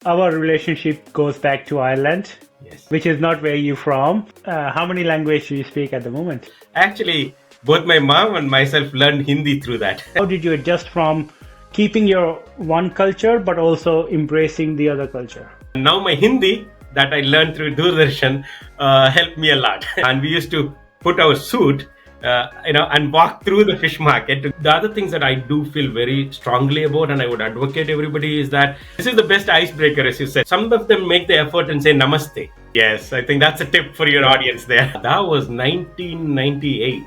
Our relationship goes back to Ireland, Yes. which is not where you're from. How many languages do you speak at the moment? Actually, both my mom and myself learned Hindi through that. How did you adjust from keeping your one culture but also embracing the other culture? Now my Hindi that I learned through Doordarshan helped me a lot. And we used to put our suit, and walk through the fish market. The other things that I do feel very strongly about, and I would advocate everybody, is that this is the best icebreaker, as you said. Some of them make the effort and say namaste. Yes, I think that's a tip for your audience there. That was 1998.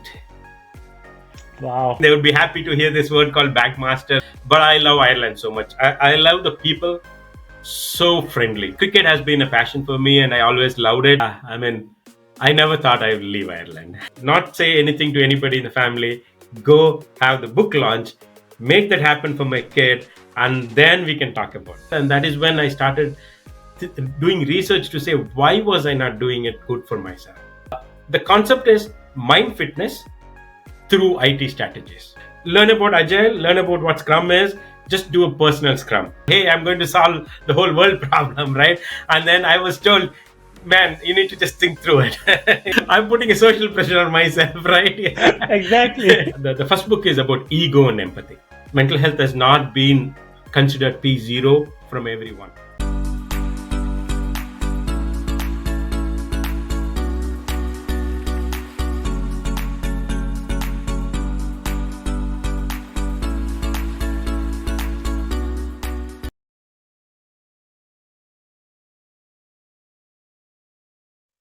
Wow. They would be happy to hear this word called Backmaster. But I love Ireland so much. I love the people, so friendly. Cricket has been a passion for me and I always loved it. I never thought I would leave Ireland. Not say anything to anybody in the family. Go have the book launch, make that happen for my kid, and then we can talk about it. And that is when I started doing research to say, why was I not doing it good for myself? The concept is mind fitness through IT strategies. Learn about Agile, learn about what Scrum is, just do a personal Scrum. Hey, I'm going to solve the whole world problem, right? And then I was told, man, you need to just think through it. I'm putting a social pressure on myself, right? Exactly. The first book is about ego and empathy. Mental health has not been considered P0 from everyone.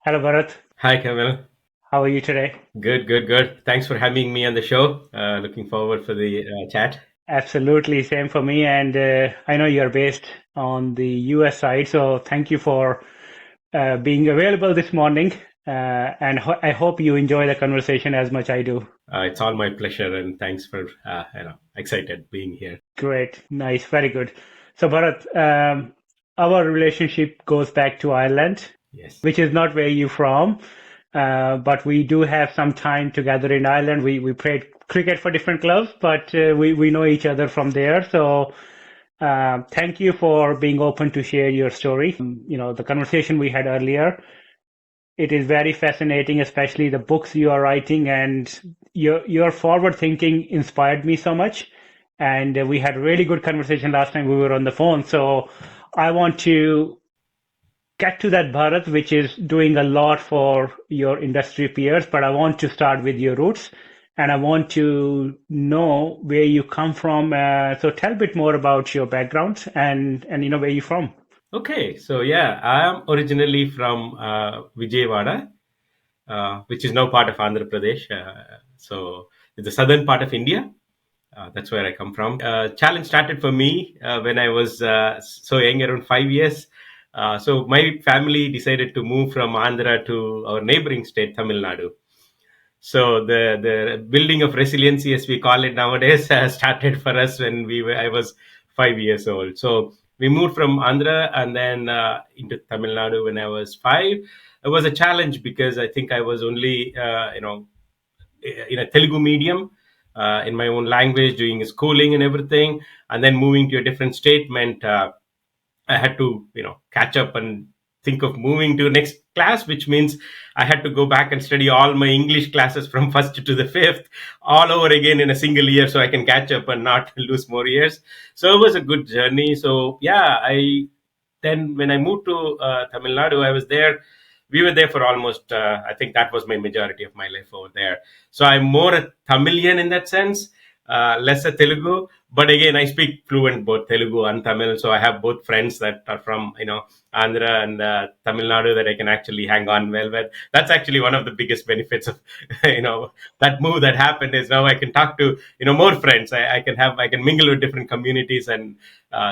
Hello, Bharath. Hi, Kamil. How are you today? Good. Thanks for having me on the show. Looking forward for the chat. Absolutely, same for me. And I know you're based on the US side, so thank you for being available this morning. And I hope you enjoy the conversation as much I do. It's all my pleasure, and thanks for excited being here. Great, nice, very good. So, Bharat, our relationship goes back to Ireland, Yes. which is not where you're from, but we do have some time together in Ireland. We played cricket for different clubs, but we know each other from there. So, thank you for being open to share your story. The conversation we had earlier, it is very fascinating, especially the books you are writing, and your forward thinking inspired me so much. And we had a really good conversation last time we were on the phone. So I want to get to that, Bharat, which is doing a lot for your industry peers, but I want to start with your roots and I want to know where you come from. So tell a bit more about your background and where you're from. Okay, so yeah, I am originally from Vijayawada, which is now part of Andhra Pradesh. So it's the southern part of India. That's where I come from. Challenge started for me when I was so young, around 5 years. So my family decided to move from Andhra to our neighboring state, Tamil Nadu. So the building of resiliency, as we call it nowadays, started for us when I was 5 years old. So we moved from Andhra and then into Tamil Nadu when I was 5. It was a challenge because I think I was only in a Telugu medium, in my own language, doing schooling and everything, and then moving to a different state meant I had to, catch up and think of moving to next class, which means I had to go back and study all my English classes from first to the fifth all over again in a single year so I can catch up and not lose more years. So it was a good journey. So yeah, then when I moved to Tamil Nadu, I was there. We were there for almost, I think that was my majority of my life over there. So I'm more a Tamilian in that sense, less a Telugu. But again, I speak fluent both Telugu and Tamil. So I have both friends that are from, Andhra and Tamil Nadu that I can actually hang on well with. That's actually one of the biggest benefits of, that move that happened is now I can talk to, more friends. I can mingle with different communities. And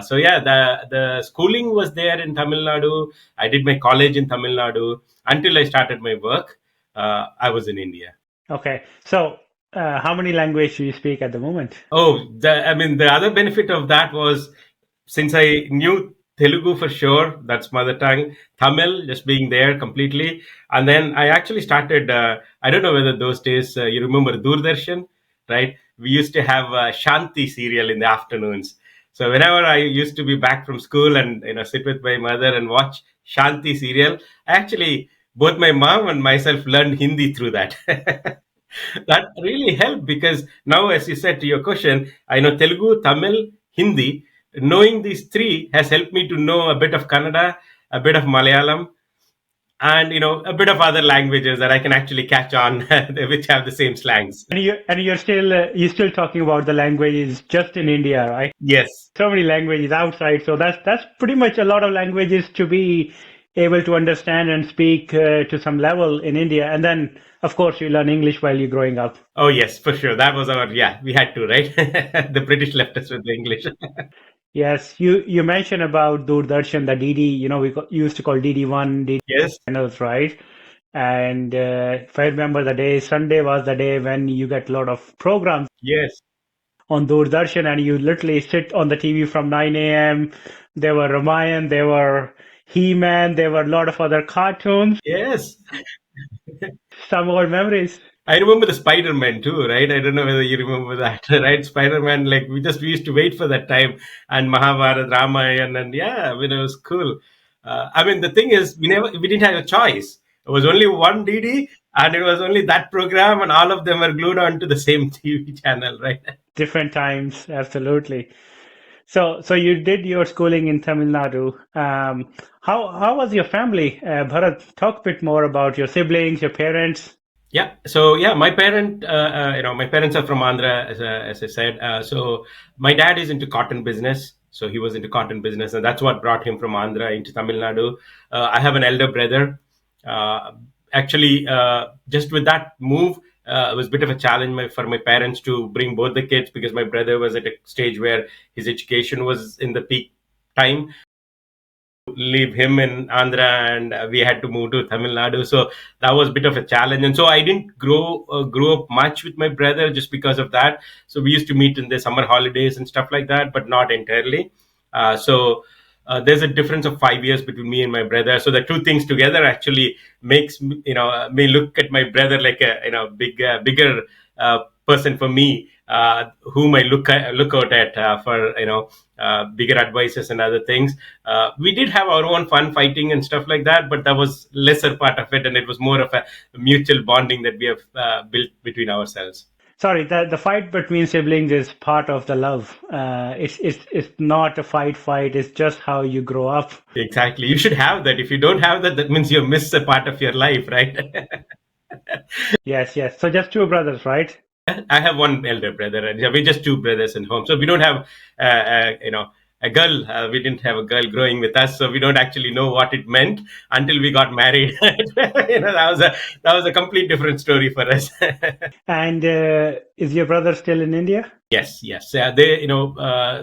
so, yeah, the schooling was there in Tamil Nadu. I did my college in Tamil Nadu until I started my work. I was in India. Okay. So how many languages do you speak at the moment? Oh, the other benefit of that was since I knew Telugu for sure, that's mother tongue, Tamil just being there completely. And then I actually started, I don't know whether those days you remember Doordarshan, right? We used to have Shanti serial in the afternoons. So whenever I used to be back from school and sit with my mother and watch Shanti serial, actually both my mom and myself learned Hindi through that. That really helped because now, as you said to your question, I know Telugu, Tamil, Hindi. Knowing these three has helped me to know a bit of Kannada, a bit of Malayalam, and a bit of other languages that I can actually catch on, which have the same slangs. And you're still talking about the languages just in India, right? Yes. So many languages outside, so that's pretty much a lot of languages to be able to understand and speak to some level in India. And then, of course, you learn English while you're growing up. Oh yes, for sure. That was our, yeah. We had to, right? The British left us with the English. Yes, you mentioned about Doordarshan, the DD, used to call DD1, DD Yes. channels, right? And if I remember the day, Sunday was the day when you get a lot of programs Yes. on Doordarshan, and you literally sit on the TV from 9 a.m. There were Ramayan, there were He-Man, there were a lot of other cartoons. Yes. Some old memories. I remember the Spider-Man too, right? I don't know whether you remember that, right? Spider-Man, like we used to wait for that time, and Mahabharata, Ramayana, and yeah, I mean it was cool. I mean the thing is, we didn't have a choice. It was only one DD, and it was only that program, and all of them were glued onto the same TV channel, right? Different times, absolutely. So you did your schooling in Tamil Nadu. How was your family? Bharat, talk a bit more about your siblings, your parents. Yeah. So yeah, my parents are from Andhra, as I said. So my dad is into cotton business. So he was into cotton business, and that's what brought him from Andhra into Tamil Nadu. I have an elder brother. Uh, Actually, just with that move, it was a bit of a challenge for my parents to bring both the kids because my brother was at a stage where his education was in the peak time. Leave him in Andhra, and we had to move to Tamil Nadu. So that was a bit of a challenge. And so I didn't grow up much with my brother just because of that. So we used to meet in the summer holidays and stuff like that, but not entirely. There's a difference of 5 years between me and my brother. So the two things together actually makes me look at my brother like a bigger person for me, whom I look out at for bigger advices and other things. We did have our own fun fighting and stuff like that, but that was lesser part of it, and it was more of a mutual bonding that we have built between ourselves. Sorry, the fight between siblings is part of the love. It's not a fight. It's just how you grow up. Exactly. You should have that. If you don't have that, that means you miss a part of your life, right? Yes, yes. So just two brothers, right? I have one elder brother, and we're just two brothers in home. So we don't have, a girl. We didn't have a girl growing with us, so we don't actually know what it meant until we got married. That was a complete different story for us. And is your brother still in India? Yes, yes. They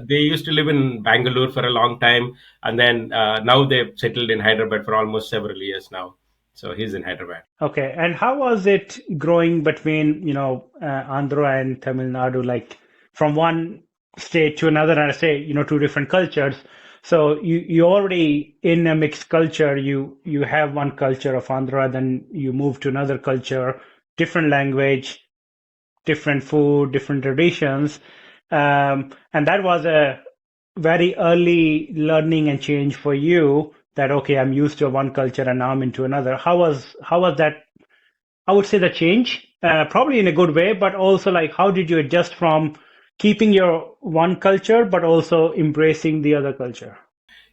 used to live in Bangalore for a long time, and then now they've settled in Hyderabad for almost several years now. So he's in Hyderabad. Okay. And how was it growing between, Andhra and Tamil Nadu, like from one state to another, and I say, two different cultures. So you already in a mixed culture, you have one culture of Andhra, then you move to another culture, different language, different food, different traditions. And that was a very early learning and change for you that, okay, I'm used to one culture and now I'm into another. How was that? I would say the change, probably in a good way, but also like how did you adjust from keeping your one culture, but also embracing the other culture?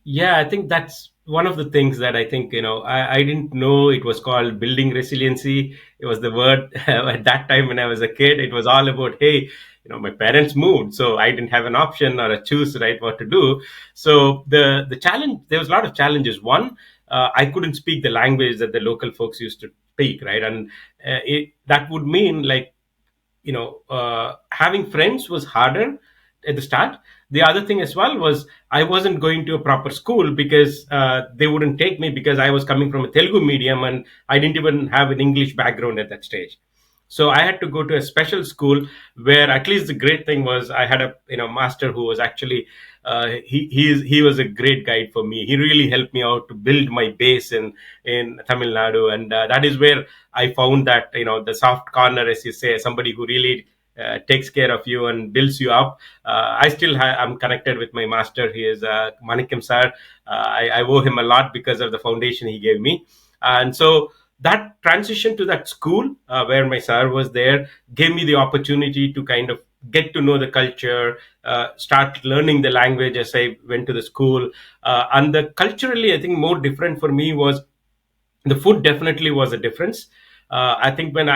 Yeah, I think that's one of the things that I think, I didn't know it was called building resiliency. It was the word at that time when I was a kid. It was all about, hey, my parents moved, so I didn't have an option or a choose, right, what to do. So the challenge, there was a lot of challenges. One, I couldn't speak the language that the local folks used to speak, right? And that would mean like having friends was harder at the start. The other thing as well was I wasn't going to a proper school because they wouldn't take me because I was coming from a Telugu medium and I didn't even have an English background at that stage. So I had to go to a special school where at least the great thing was I had a master who was actually he was a great guide for me. He really helped me out to build my base in Tamil Nadu, and that is where I found that the soft corner, as you say, somebody who really takes care of you and builds you up. I'm connected with my master. He is Manikim sir. I owe him a lot because of the foundation he gave me. And so that transition to that school where my sir was there gave me the opportunity to kind of get to know the culture, start learning the language as I went to the school. And the culturally, I think more different for me was the food. Definitely was a difference. I think when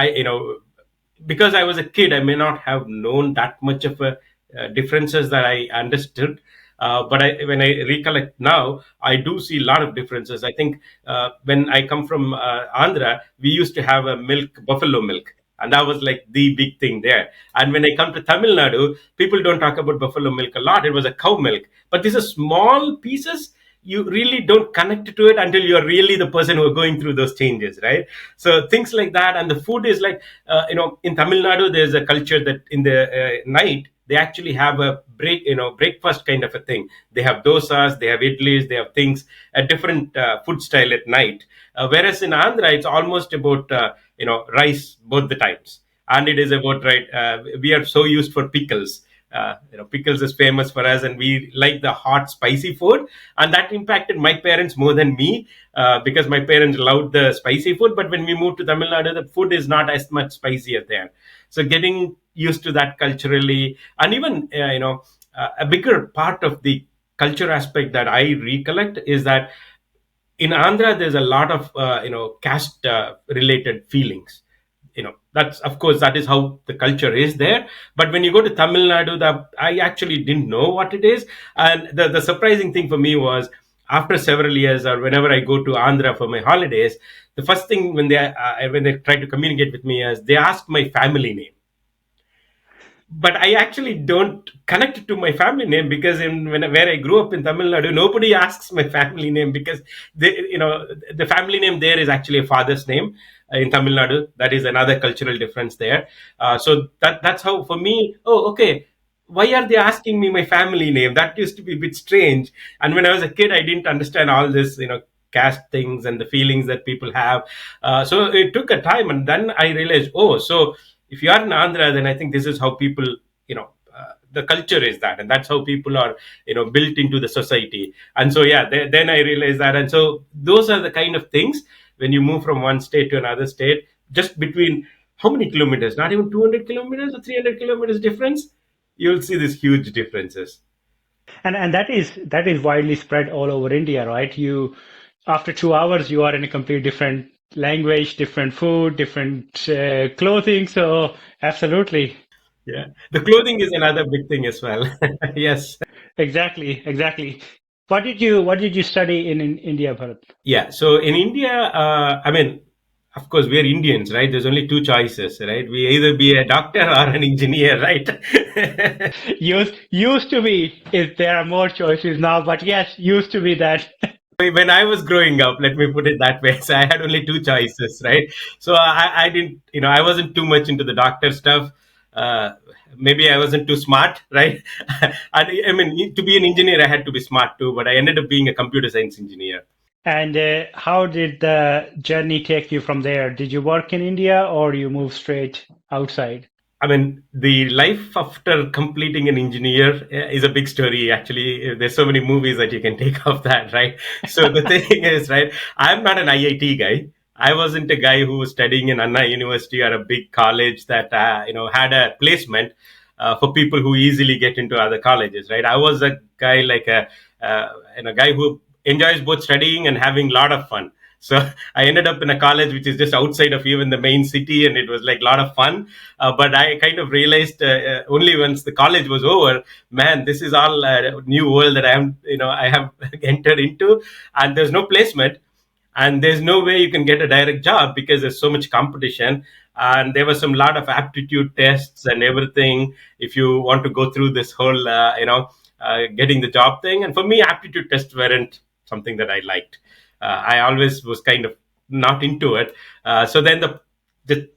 because I was a kid, I may not have known that much of a differences that I understood. But when I recollect now, I do see a lot of differences. I think when I come from Andhra, we used to have a milk, buffalo milk. And that was like the big thing there. And when I come to Tamil Nadu, people don't talk about buffalo milk a lot. It was a cow milk. But these are small pieces. You really don't connect to it until you're really the person who are going through those changes, right? So things like that. And the food is like, in Tamil Nadu, there's a culture that in the night, they actually have a breakfast kind of a thing. They have dosas, they have idlis, they have things, a different food style at night. Whereas in Andhra, it's almost about, rice both the times. And it is about, right, we are so used for pickles. Pickles is famous for us, and we like the hot, spicy food, and that impacted my parents more than me because my parents loved the spicy food. But when we moved to Tamil Nadu, the food is not as much spicier there. So getting used to that culturally, and even a bigger part of the culture aspect that I recollect is that in Andhra, there's a lot of caste related feelings. That's, of course, that is how the culture is there. But when you go to Tamil Nadu, I actually didn't know what it is. And the surprising thing for me was after several years, or whenever I go to Andhra for my holidays, the first thing when they try to communicate with me is they ask my family name. But I actually don't connect it to my family name because where I grew up in Tamil Nadu, nobody asks my family name because the family name there is actually a father's name in Tamil Nadu. That is another cultural difference there. So that's how for me. Oh, okay. Why are they asking me my family name? That used to be a bit strange. And when I was a kid, I didn't understand all this, caste things and the feelings that people have. So it took a time, and then I realized, oh, so if you are in Andhra, then I think this is how people, the culture is that, and that's how people are, built into the society. And so, yeah, then I realized that. And so those are the kind of things when you move from one state to another state, just between how many kilometers, not even 200 kilometers or 300 kilometers difference, you'll see these huge differences. And that is widely spread all over India, right? You after 2 hours you are in a completely different language, different food, different clothing. So absolutely, Yeah. The clothing is another big thing as well. Yes. exactly. What did you study in India, Bharat? Yeah. So in India, I mean, of course, we're Indians, right? There's only two choices, right? We either be a doctor or an engineer, right? Used to be, if there are more choices now, but yes, used to be that. When I was growing up, let me put it that way. So I had only two choices, right? So I didn't, I wasn't too much into the doctor stuff. Uh, Maybe I wasn't too smart, right? And I mean, to be an engineer, I had to be smart too, but I ended up being a computer science engineer. And how did the journey take you from there? Did you work in India or you moved straight outside? I mean, the life after completing an engineer is a big story. Actually, there's so many movies that you can take of that, right? So the thing is, right? I'm not an IIT guy. I wasn't a guy who was studying in Anna University or a big college that had a placement for people who easily get into other colleges, right? I was a guy like a guy who enjoys both studying and having a lot of fun. So I ended up in a college which is just outside of even the main city, and it was like a lot of fun. But I kind of realized only once the college was over, man, this is all a new world that I have entered into, and there's no placement, and there's no way you can get a direct job because there's so much competition. And there was some lot of aptitude tests and everything if you want to go through this whole getting the job thing. And for me, aptitude tests weren't something that I liked. I always was kind of not into it. So then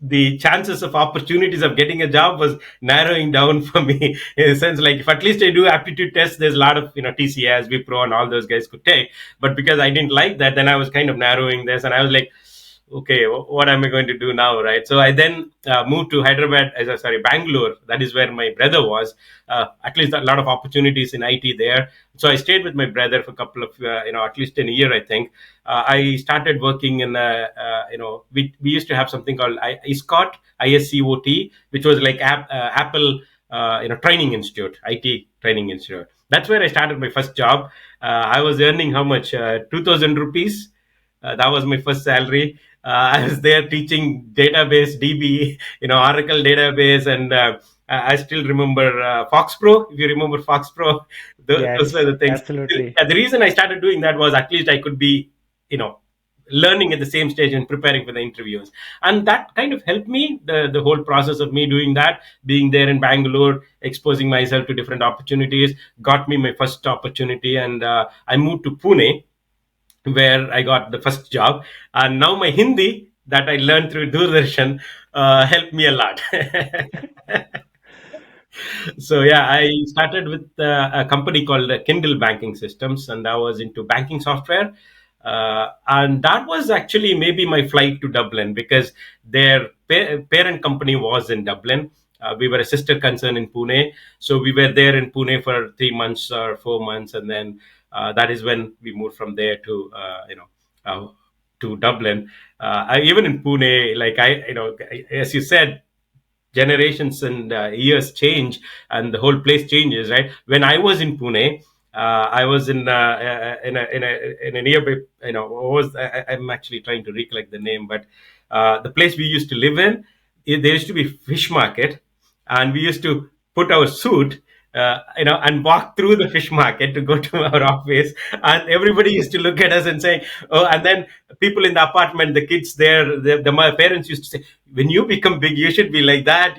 the chances of opportunities of getting a job was narrowing down for me in a sense, like if at least I do aptitude tests, there's a lot of TCS, Wipro, and all those guys could take. But because I didn't like that, then I was kind of narrowing this, and I was like, okay, what am I going to do now, right? So I then moved to Hyderabad, Bangalore. That is where my brother was. At least a lot of opportunities in IT there. So I stayed with my brother for a couple of, at least in a year, I think. I started working in, we used to have something called ISCOT, ISCOT, which was like Apple, training institute, IT training institute. That's where I started my first job. I was earning how much? 2,000 rupees. That was my first salary. I was there teaching database, DB, Oracle database, and I still remember Fox Pro. If you remember Fox Pro, those were Yes, the things. absolutely. The reason I started doing that was at least I could be, you know, learning at the same stage and preparing for the interviews, and that kind of helped me. The whole process of me doing that, being there in Bangalore, exposing myself to different opportunities, got me my first opportunity, and I moved to Pune, where I got the first job. And now my Hindi that I learned through Doordarshan helped me a lot. So yeah, I started with a company called Kindle Banking Systems, and I was into banking software. And that was actually maybe my flight to Dublin, because their parent company was in Dublin. We were a sister concern in Pune, so we were there in Pune for 3 months or 4 months, and then that is when we moved from there to to Dublin. Even in Pune, like as you said, generations and years change, and the whole place changes, right? When I was in Pune, I was in a nearby, what was I'm actually trying to recollect the name, but the place we used to live in, there used to be fish market, and we used to put our suit, and walk through the fish market to go to our office, and everybody used to look at us and say, "Oh!" And then people in the apartment, the kids there, my parents used to say, "When you become big, you should be like that."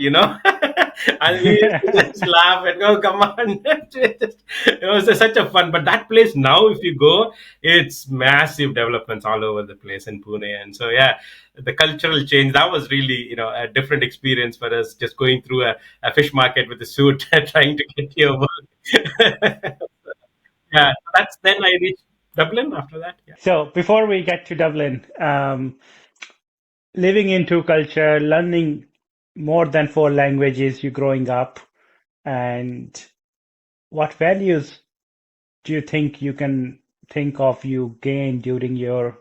And we used to just laugh and go, "Come on!" It was such a fun. But that place now, if you go, it's massive developments all over the place in Pune, and so yeah, the cultural change, that was really, a different experience for us, just going through a fish market with a suit trying to get your work. Yeah, that's then I reached Dublin after that. Yeah. So before we get to Dublin, living in two culture, learning more than four languages, you growing up, and what values do you think you can think of you gained during your,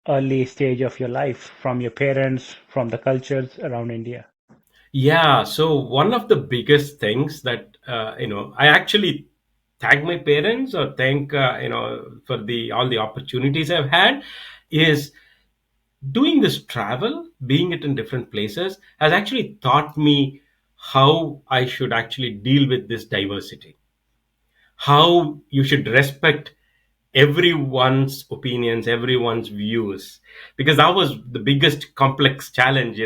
early stage of your life from your parents, from the cultures around India? Yeah, so one of the biggest things that I actually thank my parents, or thank for the all the opportunities I've had, is doing this travel, being it in different places, has actually taught me how I should actually deal with this diversity, how you should respect everyone's opinions, everyone's views, because that was the biggest complex challenge.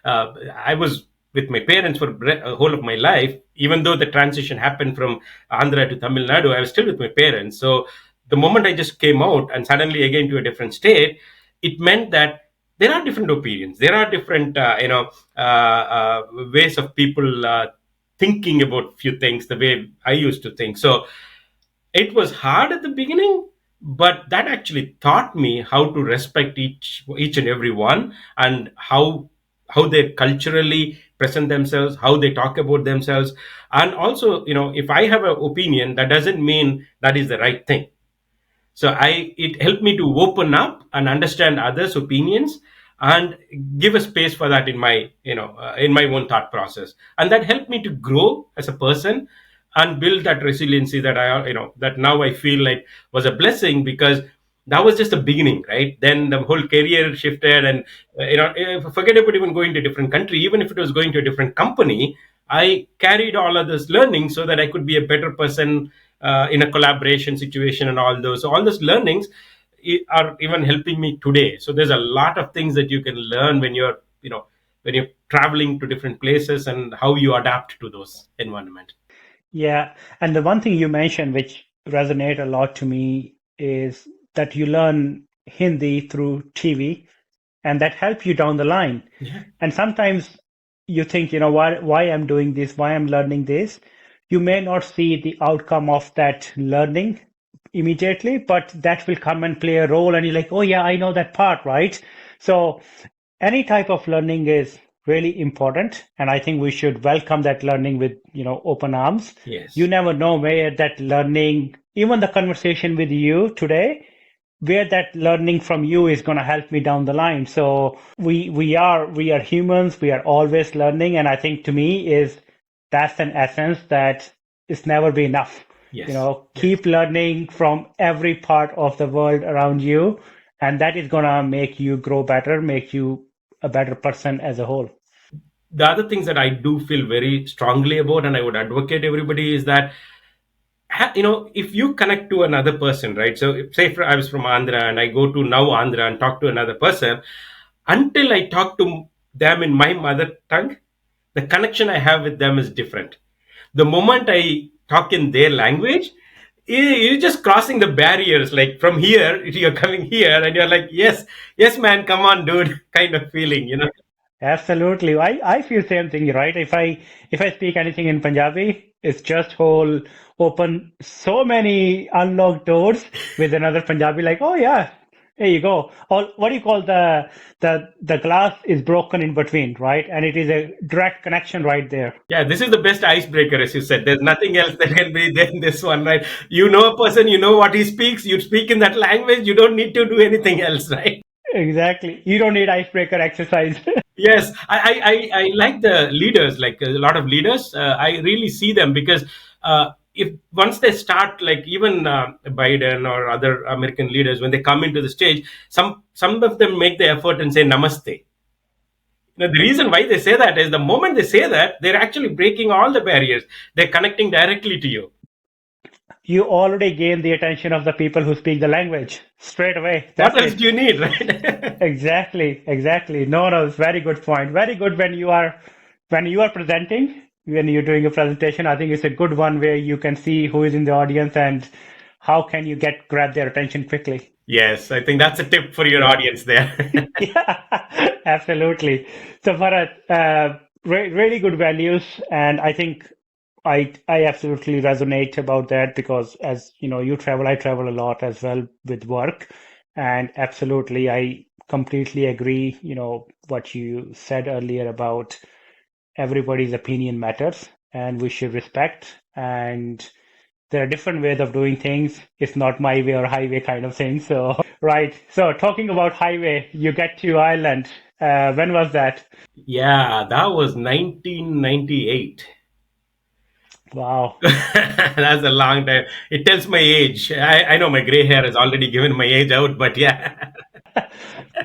I was with my parents for a whole of my life. Even though the transition happened from Andhra to Tamil Nadu, I was still with my parents. So the moment I just came out and suddenly again to a different state, it meant that there are different opinions, there are different ways of people thinking about few things the way I used to think. So it was hard at the beginning, but that actually taught me how to respect each and every one, and how they culturally present themselves, how they talk about themselves. And also, if I have an opinion, that doesn't mean that is the right thing. So it helped me to open up and understand others opinions, and give a space for that in my, in my own thought process, and that helped me to grow as a person and build that resiliency that that now I feel like was a blessing, because that was just the beginning, right? Then the whole career shifted, and forget about even going to a different country. Even if it was going to a different company, I carried all of this learning so that I could be a better person in a collaboration situation, and all those. So all those learnings are even helping me today. So there's a lot of things that you can learn when you're traveling to different places, and how you adapt to those environment. Yeah, and the one thing you mentioned which resonate a lot to me is that you learn Hindi through TV, and that help you down the line. Yeah. And sometimes you think, why I'm doing this, why I'm learning this. You may not see the outcome of that learning immediately, but that will come and play a role, and you're like, oh yeah, I know that part, right? So any type of learning is really important, and I think we should welcome that learning with, open arms. You Yes. never know where that learning, even the conversation with you today, where that learning from you is going to help me down the line. So we are humans, we are always learning, and I think to me is that's an essence that is never be enough. Yes. Yes. Keep learning from every part of the world around you, and that is going to make you grow better, make you a better person as a whole. The other things that I do feel very strongly about, and I would advocate everybody, is that if you connect to another person, right? So, say I was from Andhra and I go to now Andhra and talk to another person, until I talk to them in my mother tongue, the connection I have with them is different. The moment I talk in their language, you're just crossing the barriers. Like from here, you're coming here, and you're like, yes, yes, man, come on, dude, kind of feeling. Absolutely. I feel same thing, right? If I speak anything in Punjabi, it's just whole open so many unlocked doors with another Punjabi like, oh yeah, there you go. Or what do you call the glass is broken in between, right? And it is a direct connection right there. Yeah, this is the best icebreaker, as you said. There's nothing else that can be than this one, right? You know a person, you know what he speaks, you speak in that language, you don't need to do anything else, right? Exactly. You don't need icebreaker exercise. Yes, I like the leaders, like a lot of leaders. I really see them because if once they start, like even Biden or other American leaders, when they come into the stage, some of them make the effort and say namaste. The reason why they say that is the moment they say that, they're actually breaking all the barriers. They're connecting directly to you. You already gain the attention of the people who speak the language straight away. What That's else it. do you need, right? Exactly, exactly. No, no, it's very good point. Very good when you are presenting, when you're doing a presentation. I think it's a good one where you can see who is in the audience and how can you grab their attention quickly. Yes, I think that's a tip for your audience there. Yeah, absolutely. So, Bharat, really good values, and I think I absolutely resonate about that because as you know, you travel, I travel a lot as well with work, and absolutely, I completely agree. What you said earlier about everybody's opinion matters, and we should respect. And there are different ways of doing things. It's not my way or highway kind of thing. So, right. So, talking about highway, you get to Ireland. When was that? Yeah, that was 1998. Wow. That's a long time. It tells my age. I know my gray hair has already given my age out, but yeah.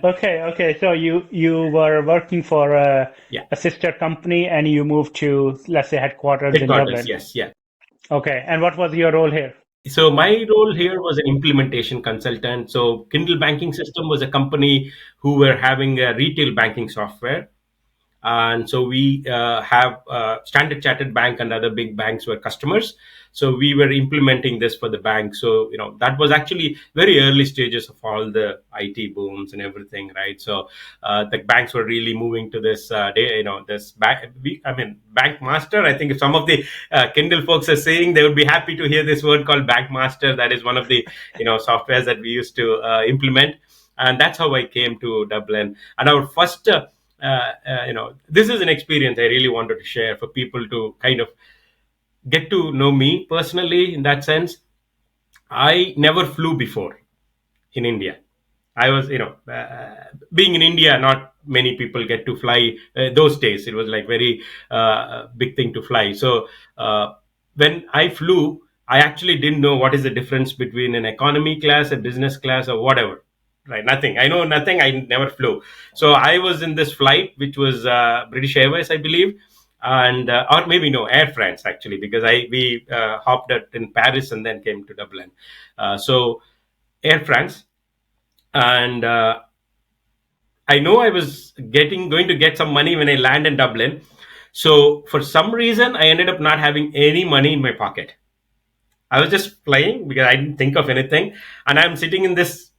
Okay, okay. So you were working for Yeah. a sister company and you moved to, let's say, headquarters in Headquarters, Dublin. yes, yeah. Okay. And what was your role here? So my role here was an implementation consultant. So Kindle Banking System was a company who were having a retail banking software. And so we have Standard Chartered Bank and other big banks were customers. So we were implementing this for the bank. So that was actually very early stages of all the IT booms and everything, right? So the banks were really moving to this this bank. I mean, bank master. I think if some of the Kindle folks are saying, they would be happy to hear this word called bank master. That is one of the softwares that we used to implement, and that's how I came to Dublin. And our first this is an experience I really wanted to share for people to kind of get to know me personally. In that sense, I never flew before in India. I was, being in India, not many people get to fly. Those days, it was like very big thing to fly. So when I flew, I actually didn't know what is the difference between an economy class, a business class, or whatever. Right, nothing. I know nothing. I never flew. So I was in this flight, which was British Airways, I believe, and or maybe no, Air France actually, because we hopped at in Paris and then came to Dublin. So Air France, and I know I was going to get some money when I land in Dublin. So for some reason, I ended up not having any money in my pocket. I was just flying because I didn't think of anything, and I'm sitting in this,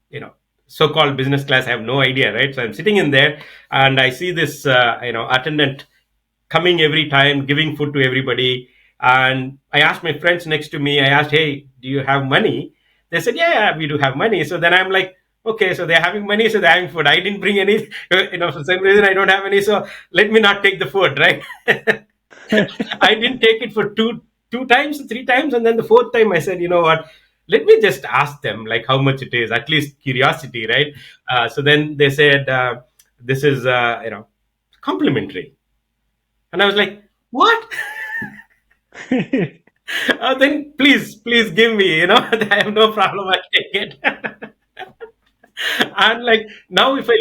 you know, so-called business class. I have no idea, right? So I'm sitting in there, and I see this, attendant coming every time, giving food to everybody. And I asked my friends next to me. I asked, "Hey, do you have money?" They said, "Yeah, yeah, we do have money." So then I'm like, Okay, so they're having money, so they're having food. I didn't bring any, for some reason I don't have any, so let me not take the food, right? I didn't take it for two times, three times, and then the fourth time I said, you know what? Let me just ask them like how much it is, at least curiosity, right? So then they said, this is complimentary, and I was like, what? Then please give me, I have no problem. I'll take it. And like now if I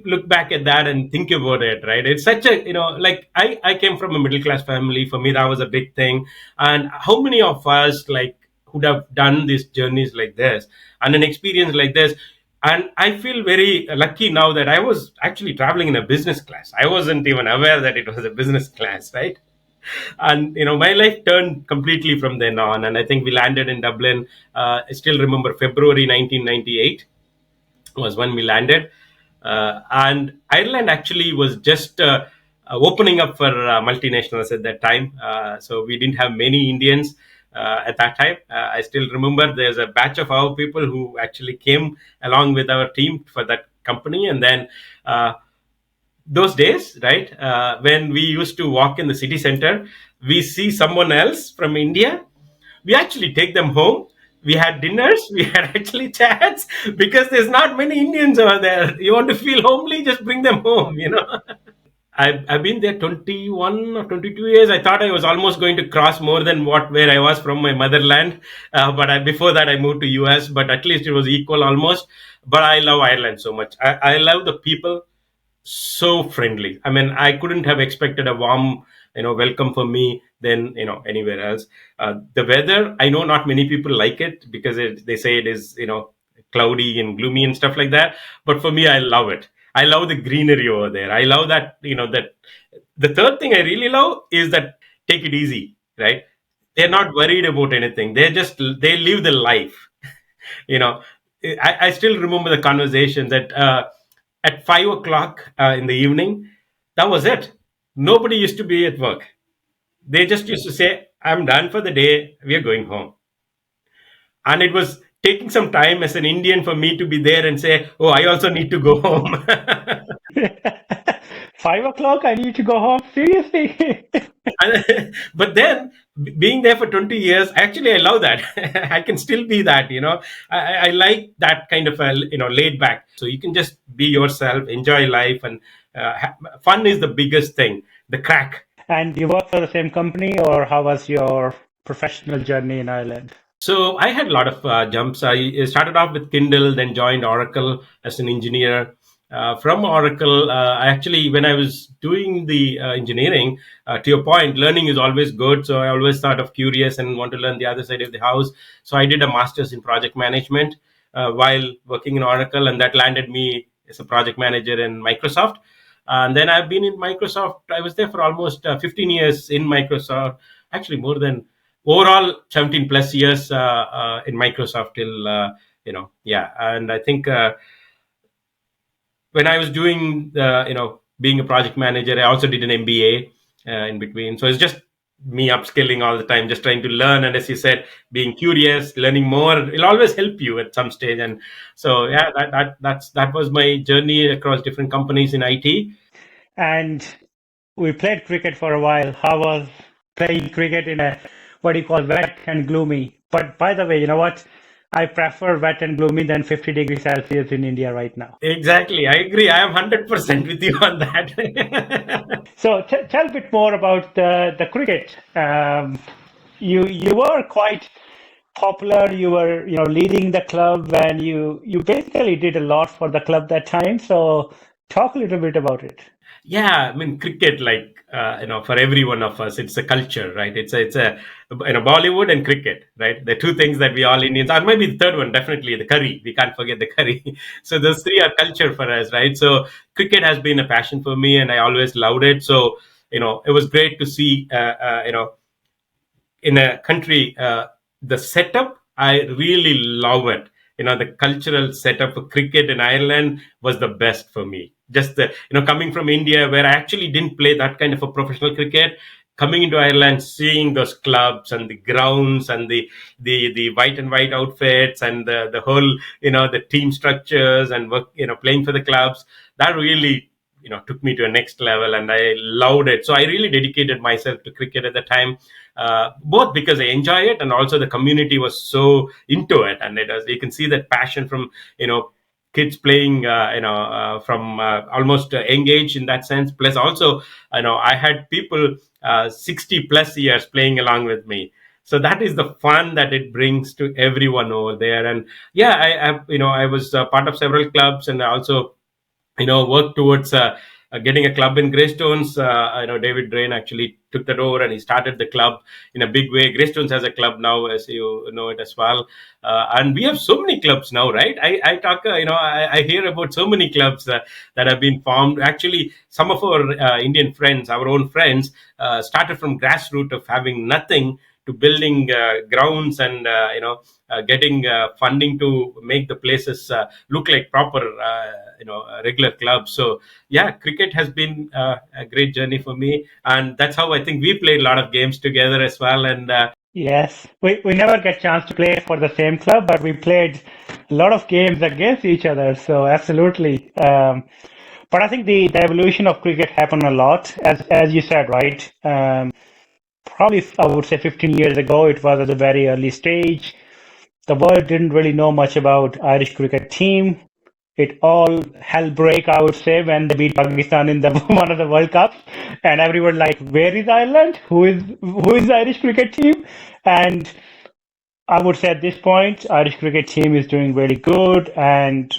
look back at that and think about it, right, it's such a, like I came from a middle class family. For me that was a big thing. And how many of us like would have done these journeys like this and an experience like this? And I feel very lucky now that I was actually traveling in a business class. I wasn't even aware that it was a business class, right? And my life turned completely from then on. And I think we landed in Dublin. I still remember February 1998 was when we landed. And Ireland actually was just opening up for multinationals at that time. So we didn't have many Indians at that time. I still remember there's a batch of our people who actually came along with our team for that company. And then those days, right, when we used to walk in the city center, we see someone else from India, we actually take them home. We had dinners, we had actually chats because there's not many Indians over there. You want to feel homely, just bring them home. I've been there 21 or 22 years. I thought I was almost going to cross more than where I was from my motherland. But before that, I moved to US, but at least it was equal almost. But I love Ireland so much. I love the people, so friendly. I mean, I couldn't have expected a warm, welcome for me than anywhere else. The weather, I know not many people like it because they say it is cloudy and gloomy and stuff like that. But for me, I love it. I love the greenery over there. I love that that. The third thing I really love is that take it easy, right? They're not worried about anything. They live the life. you know I still remember the conversation that at 5 o'clock in the evening, that was it. Nobody used to be at work. They just used to say, I'm done for the day, we are going home. And it was taking some time as an Indian for me to be there and say, oh, I also need to go home. 5 o'clock, I need to go home. Seriously? But then being there for 20 years, actually I love that. I can still be that. I like that kind of a laid back, so you can just be yourself, enjoy life. And fun is the biggest thing, the crack. And you work for the same company, or how was your professional journey in Ireland? So I had a lot of jumps. I started off with Kindle, then joined Oracle as an engineer. From Oracle, when I was doing the engineering, to your point, learning is always good. So I always thought of curious and want to learn the other side of the house. So I did a master's in project management while working in Oracle, and that landed me as a project manager in Microsoft. And then I've been in Microsoft. I was there for almost 15 years in Microsoft, actually more than overall 17 plus years in Microsoft till, yeah. And I think when I was doing, being a project manager, I also did an MBA in between. So it's just me upskilling all the time, just trying to learn. And as you said, being curious, learning more, it'll always help you at some stage. And so, yeah, that was my journey across different companies in IT. And we played cricket for a while. How was playing cricket in a what do you call wet and gloomy? But by the way, you know what? I prefer wet and gloomy than 50 degrees Celsius in India right now. Exactly. I agree. I am 100% with you on that. So tell a bit more about the cricket. You were quite popular. You were leading the club, and you basically did a lot for the club that time. So talk a little bit about it. Yeah, I mean, cricket, like for every one of us, it's a culture, right? It's a Bollywood and cricket, right? The two things that we all Indians, or maybe the third one, definitely the curry. We can't forget the curry. So those three are culture for us, right? So cricket has been a passion for me, and I always loved it. So it was great to see in a country, the setup, I really love it. The cultural setup for cricket in Ireland was the best for me. Just the, coming from India, where I actually didn't play that kind of a professional cricket, coming into Ireland, seeing those clubs and the grounds and the white and white outfits and the whole, the team structures and work, playing for the clubs, that really, took me to a next level, and I loved it. So I really dedicated myself to cricket at the time, both because I enjoy it and also the community was so into it, and you can see that passion from, kids playing, from almost young age in that sense. Plus, also, I had people 60 plus years playing along with me. So that is the fun that it brings to everyone over there. And yeah, I was part of several clubs, and I also, work towards getting a club in Greystones. I know David Drain actually took that over, and he started the club in a big way. Greystones has a club now, as you know it as well. And we have so many clubs now, right? I talk, I hear about so many clubs that have been formed. Actually, some of our Indian friends, our own friends, started from grassroots of having nothing to building grounds and getting funding to make the places look like proper regular clubs. So yeah, cricket has been a great journey for me, and that's how I think we played a lot of games together as well. And Yes, we never get chance to play for the same club, but we played a lot of games against each other. So absolutely. But I think the evolution of cricket happened a lot, as you said, right? Probably I would say 15 years ago, it was at a very early stage. The world didn't really know much about Irish cricket team. It all hell break, I would say, when they beat Pakistan in the one of the World Cups, and everyone like, where is Ireland? Who is the Irish cricket team? And I would say at this point, Irish cricket team is doing really good, and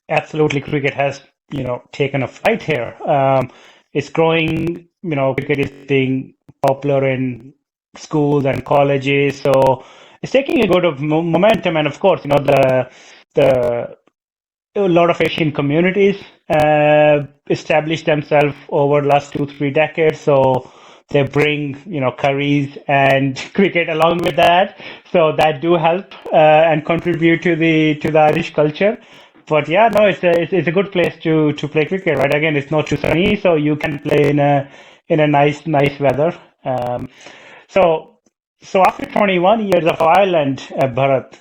absolutely cricket has taken a flight here. It's growing. Cricket is being popular in schools and colleges, so it's taking a good of momentum. And of course, the a lot of Asian communities established themselves over the last 2 3 decades. So they bring curries and cricket along with that. So that do help and contribute to the Irish culture. But yeah, no, it's a good place to play cricket. Right, again, it's not too sunny, so you can play in a nice weather. So so after 21 years of Ireland, Bharat,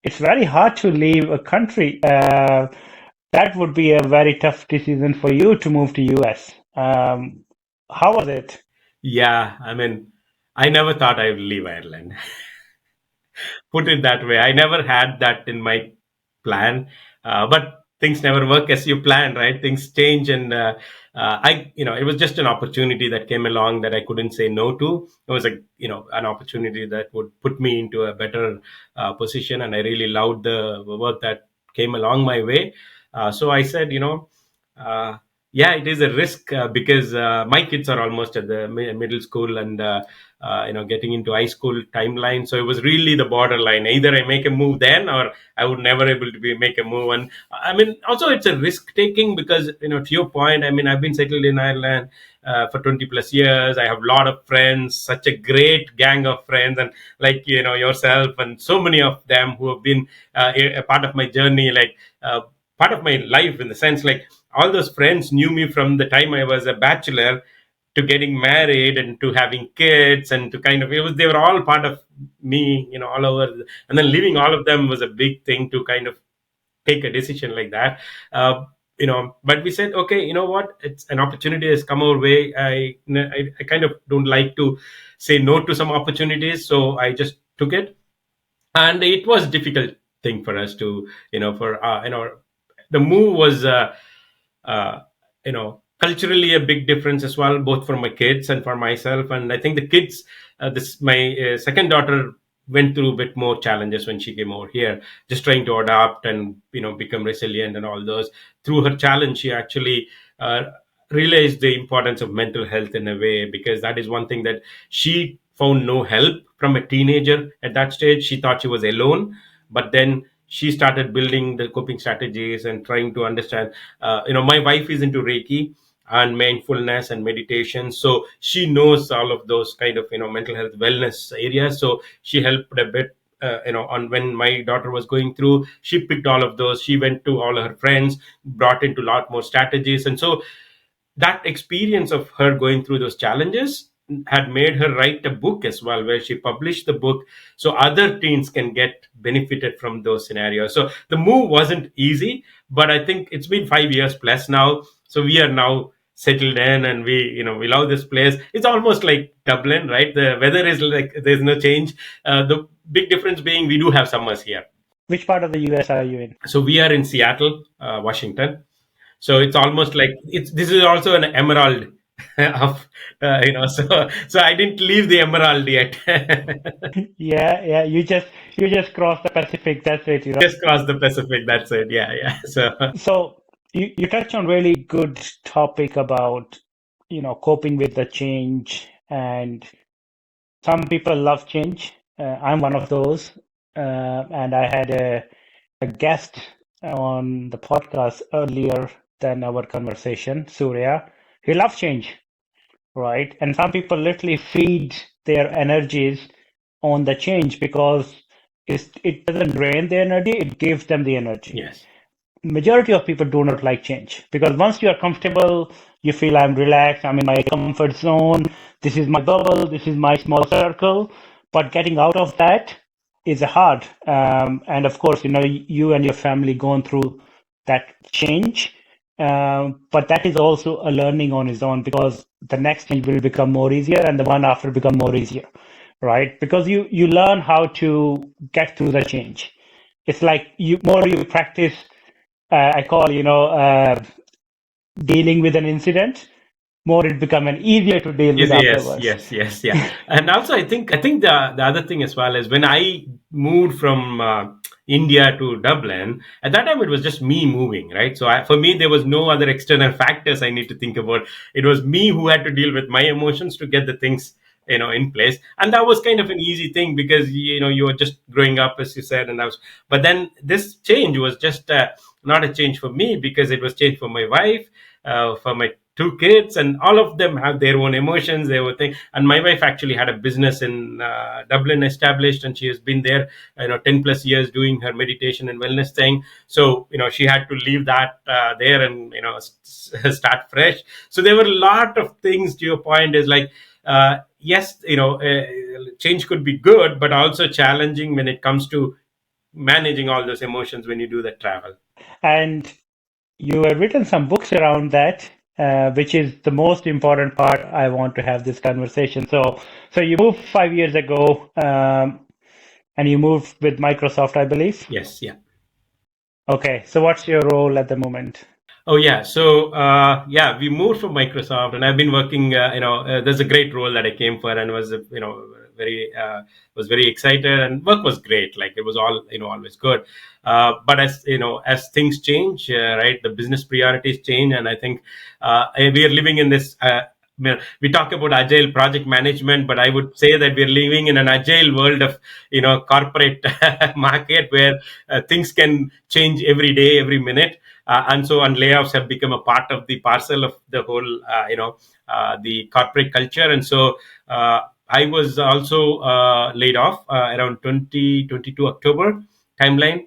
it's very hard to leave a country. That would be a very tough decision for you to move to US. How was it? yeah, I mean, I never thought I would leave Ireland. Put it that way. I never had that in my plan, but things never work as you plan, right? Things change, and it was just an opportunity that came along that I couldn't say no to. It was an opportunity that would put me into a better position, and I really loved the work that came along my way. So I said, uh, yeah, it is a risk because my kids are almost at the middle school and getting into high school timeline. So it was really the borderline. Either I make a move then, or I would never able to make a move. And I mean, also it's a risk taking because to your point, I mean, I've been settled in Ireland for 20 plus years. I have a lot of friends, such a great gang of friends, and like yourself and so many of them who have been a part of my journey, like part of my life in the sense like all those friends knew me from the time I was a bachelor to getting married and to having kids and to kind of they were all part of me, all over. And then leaving all of them was a big thing to kind of take a decision like that. But we said, okay, you know what? It's an opportunity has come our way. I kind of don't like to say no to some opportunities, so I just took it, and it was difficult thing for us to for the move was culturally a big difference as well, both for my kids and for myself. And I think the kids, this my second daughter went through a bit more challenges when she came over here, just trying to adapt and become resilient and all those. Through her challenge, she actually realized the importance of mental health in a way, because that is one thing that she found no help from a teenager at that stage. She thought she was alone, but then she started building the coping strategies and trying to understand. My wife is into Reiki and mindfulness and meditation, so she knows all of those kind of mental health wellness areas. So she helped a bit. On when my daughter was going through, she picked all of those. She went to all her friends, brought into a lot more strategies, and so that experience of her going through those challenges had made her write a book as well, where she published the book so other teens can get benefited from those scenarios. So the move wasn't easy, but I think it's been 5 years plus now. So we are now settled in, and we love this place. It's almost like Dublin, right? The weather is like there's no change. The big difference being we do have summers here. Which part of the US are you in? So we are in Seattle, Washington. So it's almost like it's this is also an emerald of so I didn't leave the emerald yet. Yeah, yeah. You just crossed the Pacific. That's it. Just crossed the Pacific. That's it. Yeah, yeah. So So you touched on really good topic about coping with the change, and some people love change. I'm one of those, and I had a guest on the podcast earlier than our conversation, Surya. He loves change, right? And some people literally feed their energies on the change because it doesn't drain the energy, it gives them the energy. yes, Majority of people do not like change because once you are comfortable, you feel I'm relaxed, I'm in my comfort zone, this is my bubble, this is my small circle. But getting out of that is hard. And of course, you and your family going through that change. But that is also a learning on its own because the next change will become more easier and the one after become more easier, right? Because you learn how to get through the change. It's like you practice, I call, dealing with an incident, more it become an easier to deal with yes, afterwards. yes, yes, yeah. And also, I think the other thing as well is when I moved from India to Dublin. At that time, it was just me moving, right? So for me, there was no other external factors I need to think about. It was me who had to deal with my emotions to get the things in place, and that was kind of an easy thing because you were just growing up, as you said, and that was. But then this change was just not a change for me because it was change for my wife, for my two kids, and all of them have their own emotions, their own thing. And my wife actually had a business in Dublin established, and she has been there 10 plus years doing her meditation and wellness thing. So she had to leave that there and start fresh. So there were a lot of things. To your point is like, yes, change could be good but also challenging when it comes to managing all those emotions when you do that travel. And you have written some books around that, which is the most important part. I want to have this conversation. So you moved 5 years ago, and you moved with Microsoft, I believe. Yes, yeah. Okay, so what's your role at the moment? Oh yeah, so yeah, we moved from Microsoft, and I've been working. There's a great role that I came for, and was very was very excited, and work was great. Like it was all always good. But as things change, right, the business priorities change, and I think we are living in this. We talk about agile project management, but I would say that we're living in an agile world of corporate market where things can change every day, every minute. And layoffs have become a part of the parcel of the whole the corporate culture. And so I was also laid off around 2022 October timeline.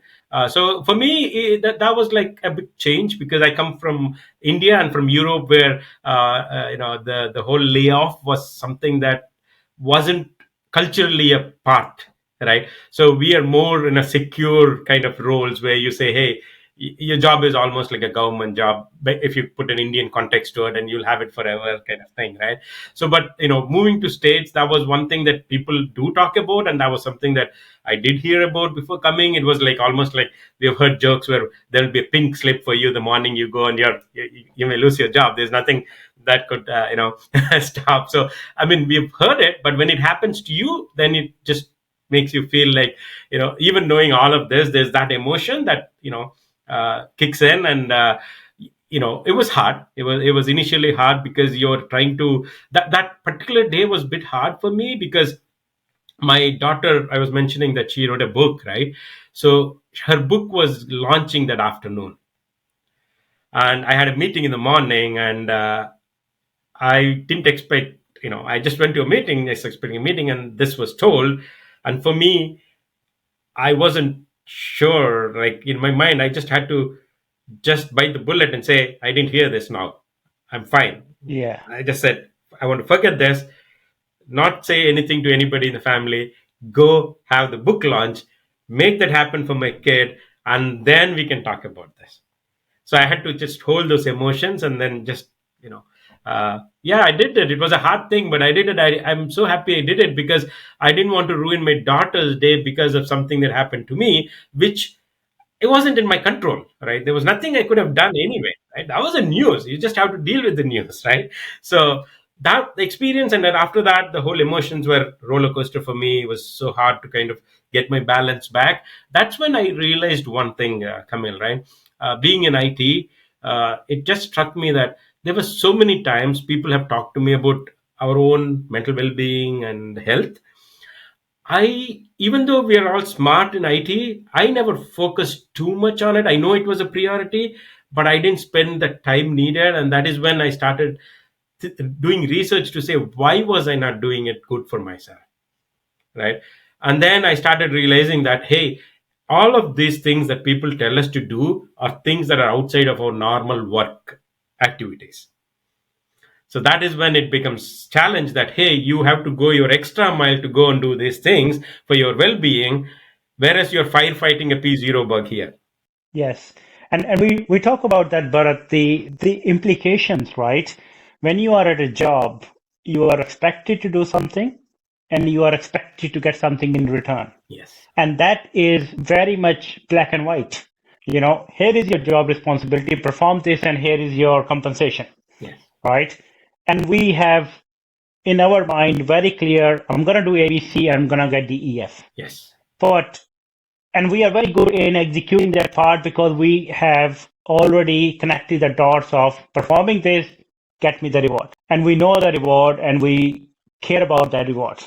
So for me, that was like a big change because I come from India and from Europe, where the whole layoff was something that wasn't culturally a part, right? So we are more in a secure kind of roles where you say, hey, your job is almost like a government job, but if you put an Indian context to it, and you'll have it forever, kind of thing, right? So, but moving to States, that was one thing that people do talk about, and that was something that I did hear about before coming. It was like almost like we have heard jokes where there'll be a pink slip for you the morning you go, and you may lose your job. There's nothing that could stop. So I mean, we've heard it, but when it happens to you, then it just makes you feel like even knowing all of this, there's that emotion that kicks in. And it was hard. It was initially hard because you're trying to that particular day was a bit hard for me because my daughter, I was mentioning that she wrote a book, right? So her book was launching that afternoon, and I had a meeting in the morning, and I didn't expect, I just went to a meeting, expecting a meeting, and this was told. And for me, I wasn't sure. Like in my mind, I just had to just bite the bullet and say, I didn't hear this now. I'm fine. Yeah. I just said, I want to forget this, not say anything to anybody in the family, go have the book launch, make that happen for my kid, and then we can talk about this. So I had to just hold those emotions and then just, you know, yeah, I did it. It was a hard thing, but I did it. I'm so happy I did it because I didn't want to ruin my daughter's day because of something that happened to me, which it wasn't in my control, right? There was nothing I could have done anyway, right? That was the news. You just have to deal with the news, right? So that the experience, and then after that, the whole emotions were roller coaster for me. It was so hard to kind of get my balance back. That's when I realized one thing, Kamil, right? Being in IT, it just struck me that there were so many times people have talked to me about our own mental well-being and health. Even though we are all smart in IT, I never focused too much on it. I know it was a priority, but I didn't spend the time needed. And that is when I started doing research to say, why was I not doing it good for myself? Right. And then I started realizing that, hey, all of these things that people tell us to do are things that are outside of our normal work activities. So that is when it becomes challenge that, hey, you have to go your extra mile to go and do these things for your well-being, whereas you're firefighting a P0 bug here. Yes. And we talk about that, Bharat, the implications, right? When you are at a job, you are expected to do something and you are expected to get something in return. Yes. And that is very much black and white. Here is your job responsibility, perform this, and here is your compensation, Yes. right? And we have in our mind very clear, I'm going to do ABC, I'm going to get the EF. Yes. And we are very good in executing that part because we have already connected the dots of performing this, get me the reward. And we know the reward and we care about that reward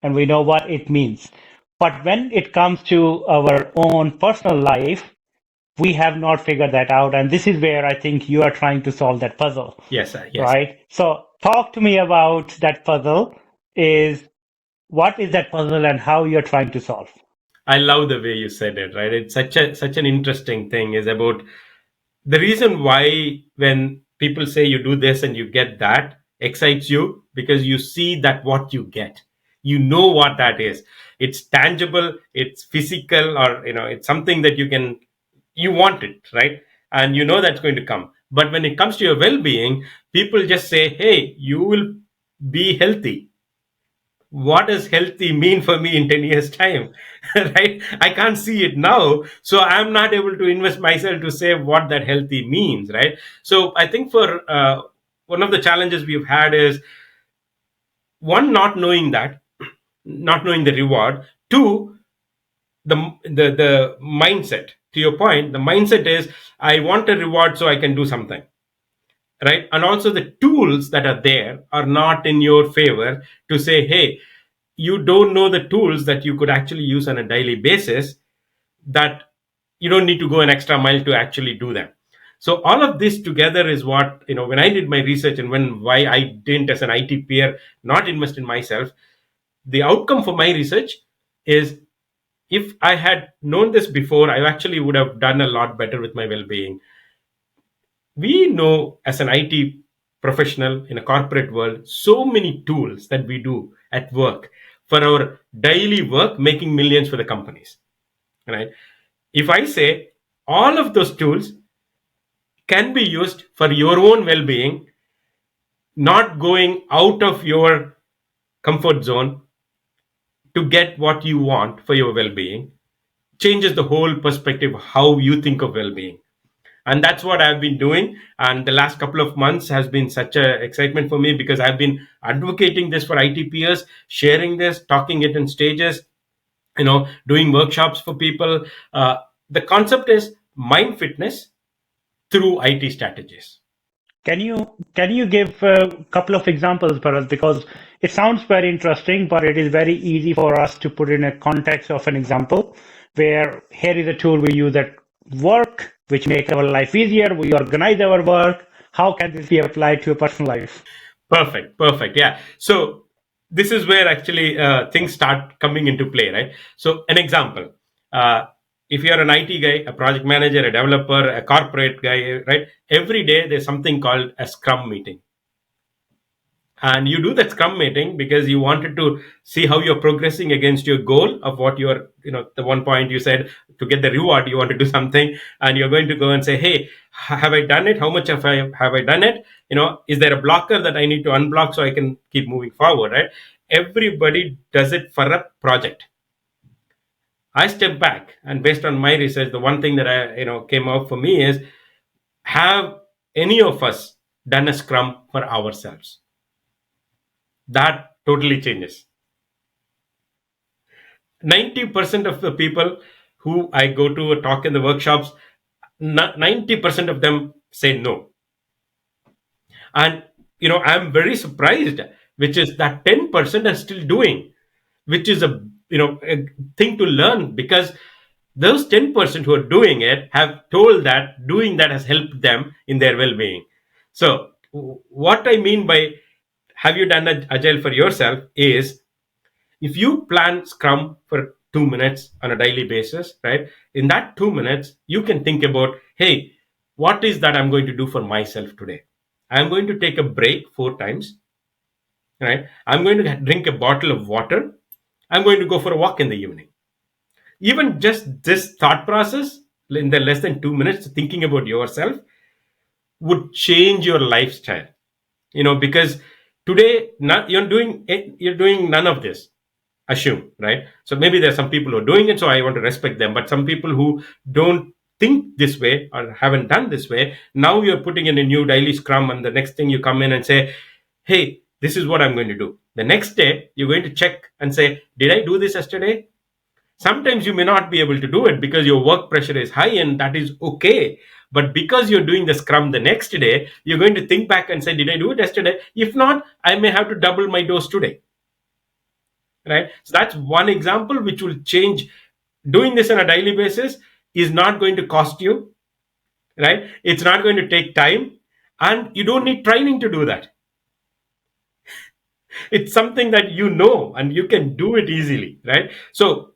and we know what it means. But when it comes to our own personal life, we have not figured that out. And this is where I think you are trying to solve that puzzle. Yes. Yes. Right? So talk to me about that puzzle. What is that puzzle and how you're trying to solve? I love the way you said it, right? It's such an interesting thing is about the reason why when people say you do this and you get that excites you because you see that what you get, you know what that is. It's tangible, it's physical, or it's something that you want it, right? And you know that's going to come. But when it comes to your well-being, people just say, hey, you will be healthy. What does healthy mean for me in 10 years time? Right? I can't see it now, so I'm not able to invest myself to say what that healthy means, right? So I think for one of the challenges we've had is one, not knowing the reward. Two, the mindset. To your point, the mindset is I want a reward so I can do something, right? And also the tools that are there are not in your favor to say, hey, you don't know the tools that you could actually use on a daily basis, that you don't need to go an extra mile to actually do them. So all of this together is what, when I did my research and why I didn't as an IT peer not invest in myself, the outcome for my research is, if I had known this before, I actually would have done a lot better with my well-being. We know as an IT professional in a corporate world, so many tools that we do at work for our daily work, making millions for the companies, right? If I say all of those tools can be used for your own well-being, not going out of your comfort zone to get what you want for your well-being, changes the whole perspective of how you think of well-being. And that's what I've been doing, and the last couple of months has been such a excitement for me because I've been advocating this for IT peers, sharing this, talking it in stages, doing workshops for people. The concept is mind fitness through IT strategies. Can you give a couple of examples, Bharat? Because it sounds very interesting, but it is very easy for us to put in a context of an example where here is a tool we use at work, which makes our life easier. We organize our work. How can this be applied to a personal life? Perfect, yeah. So this is where actually things start coming into play, right? So an example, If you're an IT guy, a project manager, a developer, a corporate guy, right? Every day there's something called a scrum meeting. And you do that scrum meeting because you wanted to see how you're progressing against your goal of what you're, the one point you said, to get the reward, you want to do something, and you're going to go and say, hey, have I done it? How much have I done it? Is there a blocker that I need to unblock so I can keep moving forward, right? Everybody does it for a project. I step back, and based on my research, the one thing that came out for me is, have any of us done a scrum for ourselves? That totally changes. 90% of the people who I go to talk in the workshops, 90% of them say no. And I'm very surprised, which is that 10% are still doing, which is a thing to learn, because those 10% who are doing it have told that doing that has helped them in their well-being. So what I mean by have you done agile for yourself is, if you plan scrum for 2 minutes on a daily basis, right? In that 2 minutes, you can think about, hey, what is that I'm going to do for myself today? I'm going to take a break 4 times, right? I'm going to drink a bottle of water. I'm going to go for a walk in the evening. Even just this thought process in the less than 2 minutes, thinking about yourself, would change your lifestyle. Because today you're doing none of this, assume, right? So maybe there's some people who are doing it, so I want to respect them. But some people who don't think this way or haven't done this way, now you're putting in a new daily scrum, and the next thing you come in and say, hey, this is what I'm going to do. The next day you're going to check and say, did I do this yesterday? Sometimes you may not be able to do it because your work pressure is high, and that is okay. But because you're doing the scrum the next day, you're going to think back and say, did I do it yesterday? If not, I may have to double my dose today, right? So that's one example which will change. Doing this on a daily basis is not going to cost you, right? It's not going to take time, and you don't need training to do that. It's something that and you can do it easily, right? So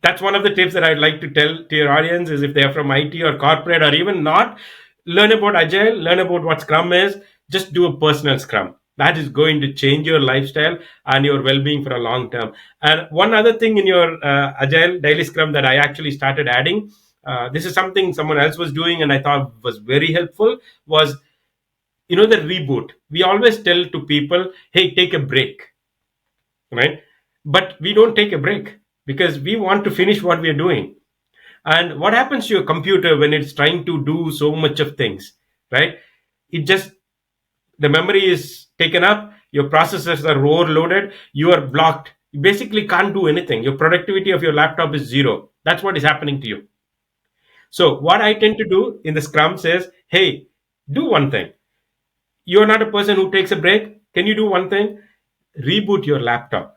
that's one of the tips that I'd like to tell to your audience is, if they are from IT or corporate or even not, learn about agile, learn about what scrum is. Just do a personal scrum. That is going to change your lifestyle and your well-being for a long term. And one other thing in your agile daily scrum that I actually started adding, this is something someone else was doing and I thought was very helpful, was the reboot. We always tell to people, hey, take a break, right? But we don't take a break because we want to finish what we are doing. And what happens to your computer when it's trying to do so much of things, right? It just, the memory is taken up, your processors are overloaded, you are blocked. You basically can't do anything. Your productivity of your laptop is zero. That's what is happening to you. So what I tend to do in the scrum says, hey, do one thing. You're not a person who takes a break. Can you do one thing? Reboot your laptop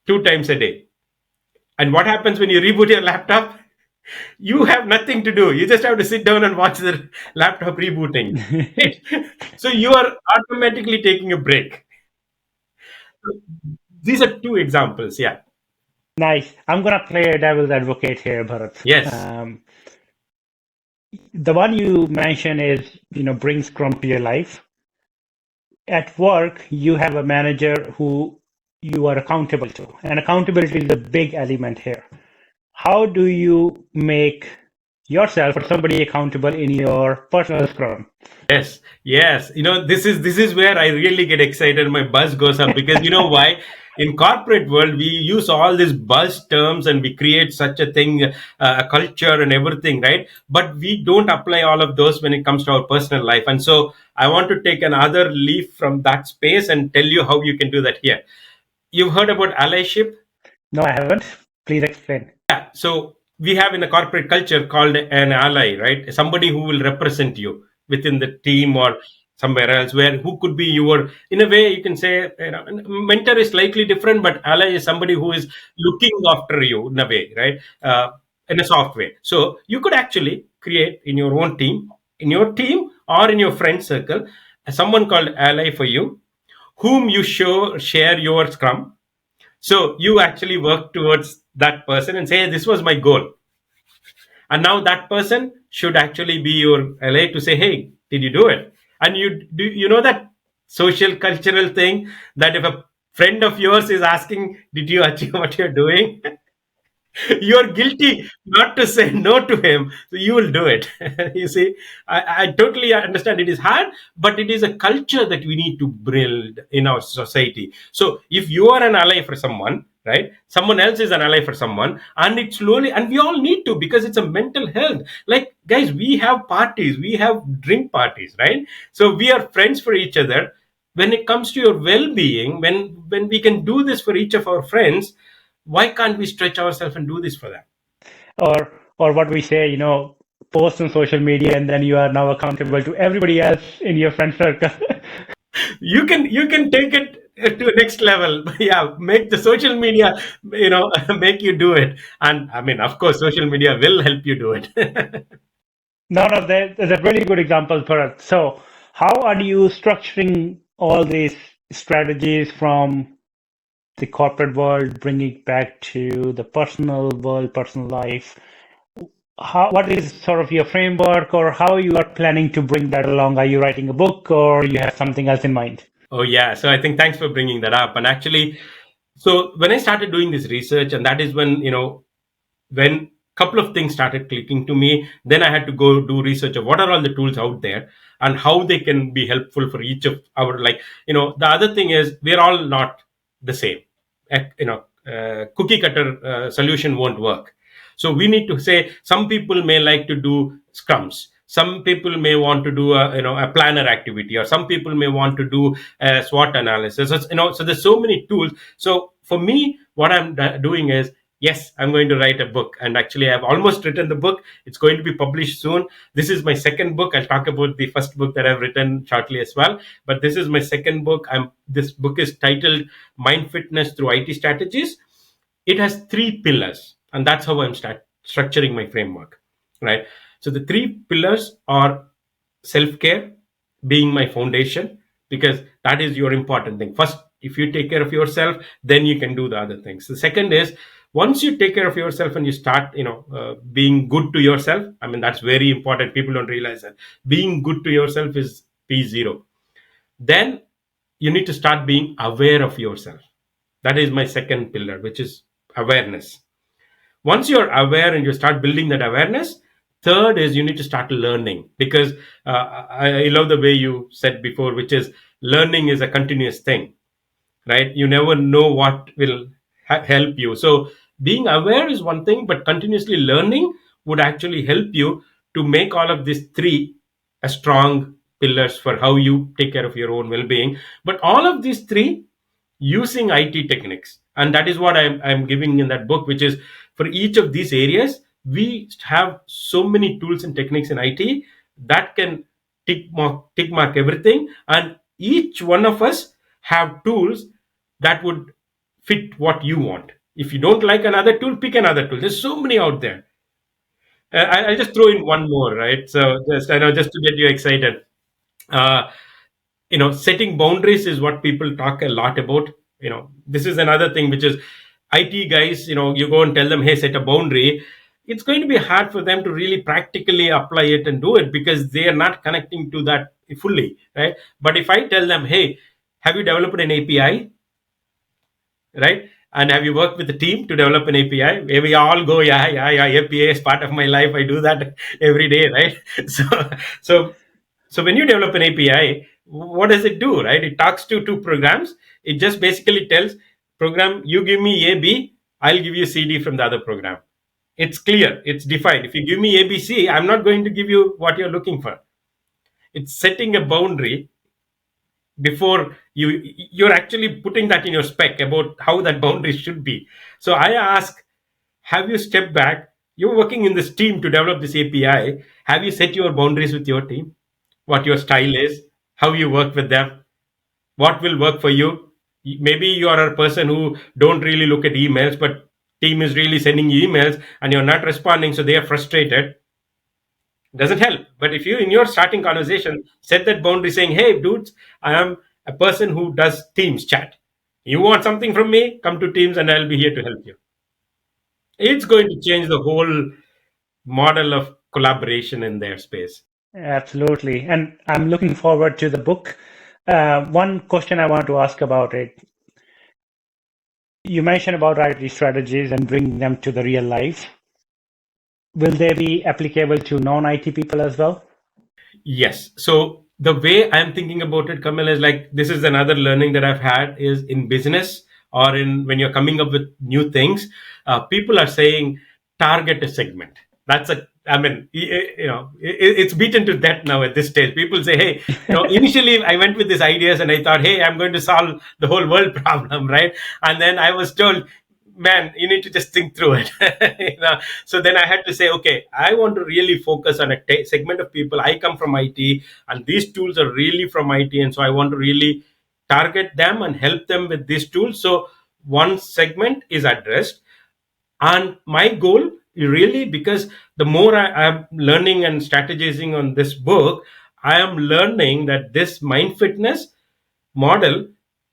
2 times a day. And what happens when you reboot your laptop? You have nothing to do. You just have to sit down and watch the laptop rebooting. Right? So you are automatically taking a break. These are two examples. Yeah. Nice. I'm gonna play a devil's advocate here, Bharat. Yes. The one you mentioned is, bring Scrum to your life. At work, you have a manager who you are accountable to, and accountability is a big element here. How do you make yourself or somebody accountable in your personal Scrum? Yes. Yes. This is where I really get excited. My buzz goes up because why? In corporate world, we use all these buzz terms and we create such a thing, a culture and everything, right? But we don't apply all of those when it comes to our personal life. And so I want to take another leaf from that space and tell you how you can do that here. You've heard about allyship? No, I haven't. Please explain. Yeah. So we have in a corporate culture called an ally, right? Somebody who will represent you within the team or somewhere else, where who could be your, in a way you can say, mentor is slightly different, but ally is somebody who is looking after you in a way, right? In a soft way. So you could actually create in your own team, or in your friend circle, someone called ally for you, whom you share your scrum. So you actually work towards that person and say, hey, this was my goal. And now that person should actually be your ally to say, hey, did you do it? And you know that social cultural thing, that if a friend of yours is asking, did you achieve what you're doing? You're guilty not to say no to him, so you will do it. You see, I totally understand it is hard, but it is a culture that we need to build in our society. So if you are an ally for someone, right, someone else is an ally for someone, and it slowly, and we all need to, because it's a mental health. Like, guys, we have parties, we have drink parties, right? So we are friends for each other. When it comes to your well-being, when we can do this for each of our friends, why can't we stretch ourselves and do this for them? Or what we say, post on social media, and then you are now accountable to everybody else in your friend circle. You can take it to the next level. Yeah, make the social media, make you do it. And I mean, of course, social media will help you do it. No, that's a really good example, Bharat. So, how are you structuring all these strategies from the corporate world, bringing it back to the personal world, personal life? What is sort of your framework, or how you are planning to bring that along? Are you writing a book, or you have something else in mind? Oh yeah, so I think thanks for bringing that up. And actually, so when I started doing this research, and that is when, when couple of things started clicking to me, then I had to go do research of what are all the tools out there and how they can be helpful for each of our, like, the other thing is, we're all not the same. Cookie cutter solution won't work. So we need to say, some people may like to do scrums, some people may want to do a planner activity, or some people may want to do a SWOT analysis. So there's so many tools. So for me, what I'm doing is, yes, I'm going to write a book. And actually, I've almost written the book. It's going to be published soon. This is my second book. I'll talk about the first book that I've written shortly as well. But this is my second book. This book is titled Mind Fitness Through IT Strategies. It has three pillars, and that's how I'm structuring my framework, right? So the three pillars are self-care being my foundation, because that is your important thing. First, if you take care of yourself, then you can do the other things. The second is, once you take care of yourself and you start being good to yourself, I mean, that's very important. People don't realize that being good to yourself is P0. Then you need to start being aware of yourself. That is my second pillar, which is awareness. Once you're aware and you start building that awareness, third is, you need to start learning, because I love the way you said before, which is, learning is a continuous thing, right? You never know what will help you. So being aware is one thing, but continuously learning would actually help you to make all of these three a strong pillars for how you take care of your own well-being. But all of these three using IT techniques, and that is what I'm giving in that book, which is, for each of these areas, we have so many tools and techniques in IT that can tick mark everything, and each one of us have tools that would fit what you want. If you don't like another tool, pick another tool. There's so many out there. I'll just throw in one more, right? So just, I know, just to get you excited. Uh, Setting boundaries is what people talk a lot about. This is another thing, which is, IT guys, you go and tell them, hey, set a boundary. It's going to be hard for them to really practically apply it and do it, because they are not connecting to that fully, right? But if I tell them, hey, have you developed an API, right? And have you worked with a team to develop an API? We all go, yeah, API is part of my life. I do that every day, right? So, so, so when you develop an API, what does it do, right? It talks to two programs. It just basically tells program, you give me A, B, I'll give you CD from the other program. It's clear, it's defined. If you give me ABC, I'm not going to give you what you're looking for. It's setting a boundary before you're actually putting that in your spec about how that boundary should be. So I ask, have you stepped back? You're working in this team to develop this API. Have you set your boundaries with your team? What your style is, how you work with them, what will work for you? Maybe you are a person who don't really look at emails, but team is really sending you emails and you're not responding, so they are frustrated. Doesn't help. But if you, in your starting conversation, set that boundary saying, hey dudes, I am a person who does Teams chat. You want something from me, come to Teams and I'll be here to help you. It's going to change the whole model of collaboration in their space. Absolutely. And I'm looking forward to the book. One question I want to ask about it. You mentioned about IT strategies and bringing them to the real life. Will they be applicable to non-IT people as well? Yes. So the way I'm thinking about it, Kamil, is like this is another learning that I've had is in business or in when you're coming up with new things. People are saying target a segment. That's a I mean, it's beaten to death now at this stage. People say, hey, initially I went with these ideas and I thought, hey, I'm going to solve the whole world problem, right? And then I was told, man, you need to just think through it. So then I had to say, okay, I want to really focus on a segment of people. I come from IT and these tools are really from IT, and so I want to really target them and help them with these tools. So one segment is addressed, and my goal really, because the more I am learning and strategizing on this book, I am learning that this mind fitness model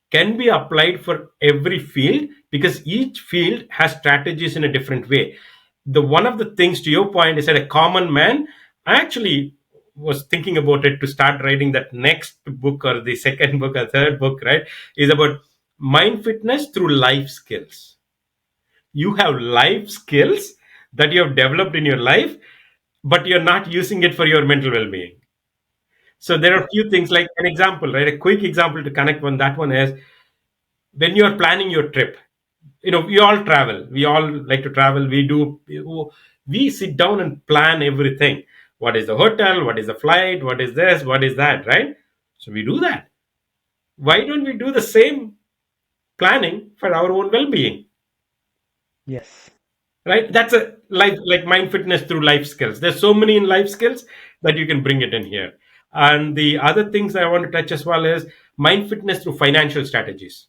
can be applied for every field, because each field has strategies in a different way. The one of the things, to your point, is that a common man, I actually was thinking about it to start writing that next book or the second book or third book, right, is about mind fitness through life skills. You have life skills that you have developed in your life, but you're not using it for your mental well-being. So there are a few things, like an example, right? A quick example to connect one. That one is when you are planning your trip. We all travel. We all like to travel. We sit down and plan everything. What is the hotel? What is the flight? What is this? What is that? Right? So we do that. Why don't we do the same planning for our own well-being? Yes. Right? That's a life, like mind fitness through life skills. There's so many in life skills that you can bring it in here. And the other things I want to touch as well is mind fitness through financial strategies,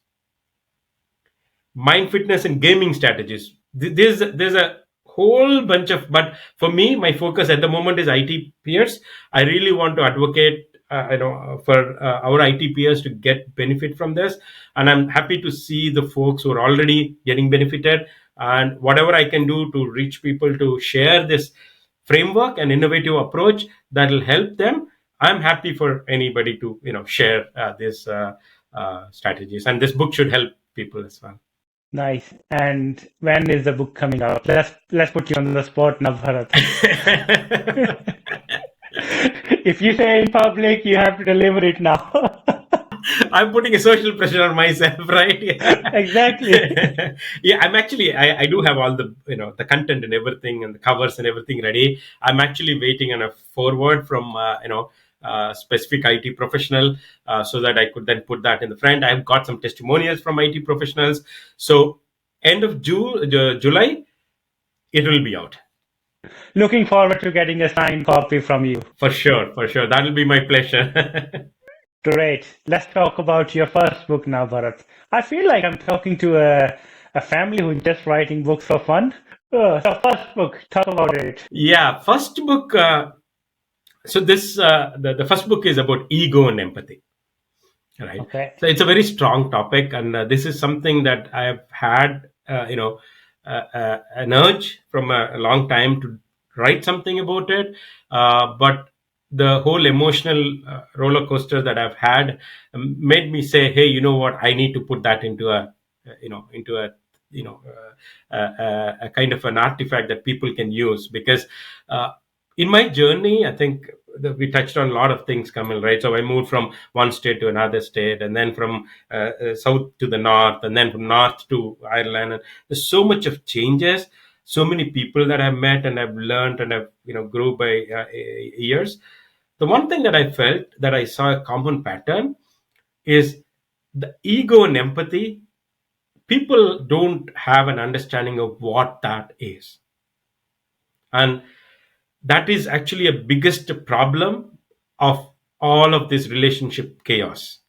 mind fitness and gaming strategies. There's a whole bunch of, but for me, my focus at the moment is IT peers. I really want to advocate, for our IT peers to get benefit from this, and I'm happy to see the folks who are already getting benefited, and whatever I can do to reach people to share this framework and innovative approach that will help them. I'm happy for anybody to share this strategies, and this book should help people as well. Nice. And when is the book coming out? Let's put you on the spot now, Bharat. If you say in public, you have to deliver it now. I'm putting a social pressure on myself, right? Yeah. Exactly. Yeah, I'm actually, I do have all the, the content and everything and the covers and everything ready. I'm actually waiting on a forward from, specific IT professional, so that I could then put that in the front. I've got some testimonials from IT professionals. So end of July, it will be out. Looking forward to getting a signed copy from you. For sure, for sure. That'll be my pleasure. Great. Let's talk about your first book now, Bharat. I feel like I'm talking to a family who's just writing books for fun. So first book, talk about it. Yeah, first book. So this the first book is about ego and empathy, right? Okay. So it's a very strong topic, and this is something that I have had an urge from a long time to write something about it, but the whole emotional roller coaster that I've had made me say, hey, you know what, I need to put that into a you know a kind of an artifact that people can use, because uh, in my journey, I think we touched on a lot of things, Kamal, right? So I moved from one state to another state, and then from south to the north, and then from north to Ireland. And there's so much of changes, so many people that I've met and I've learned and I've grew by years. The one thing that I felt that I saw a common pattern is the ego and empathy. People don't have an understanding of what that is, and that is actually a biggest problem of all of this relationship chaos.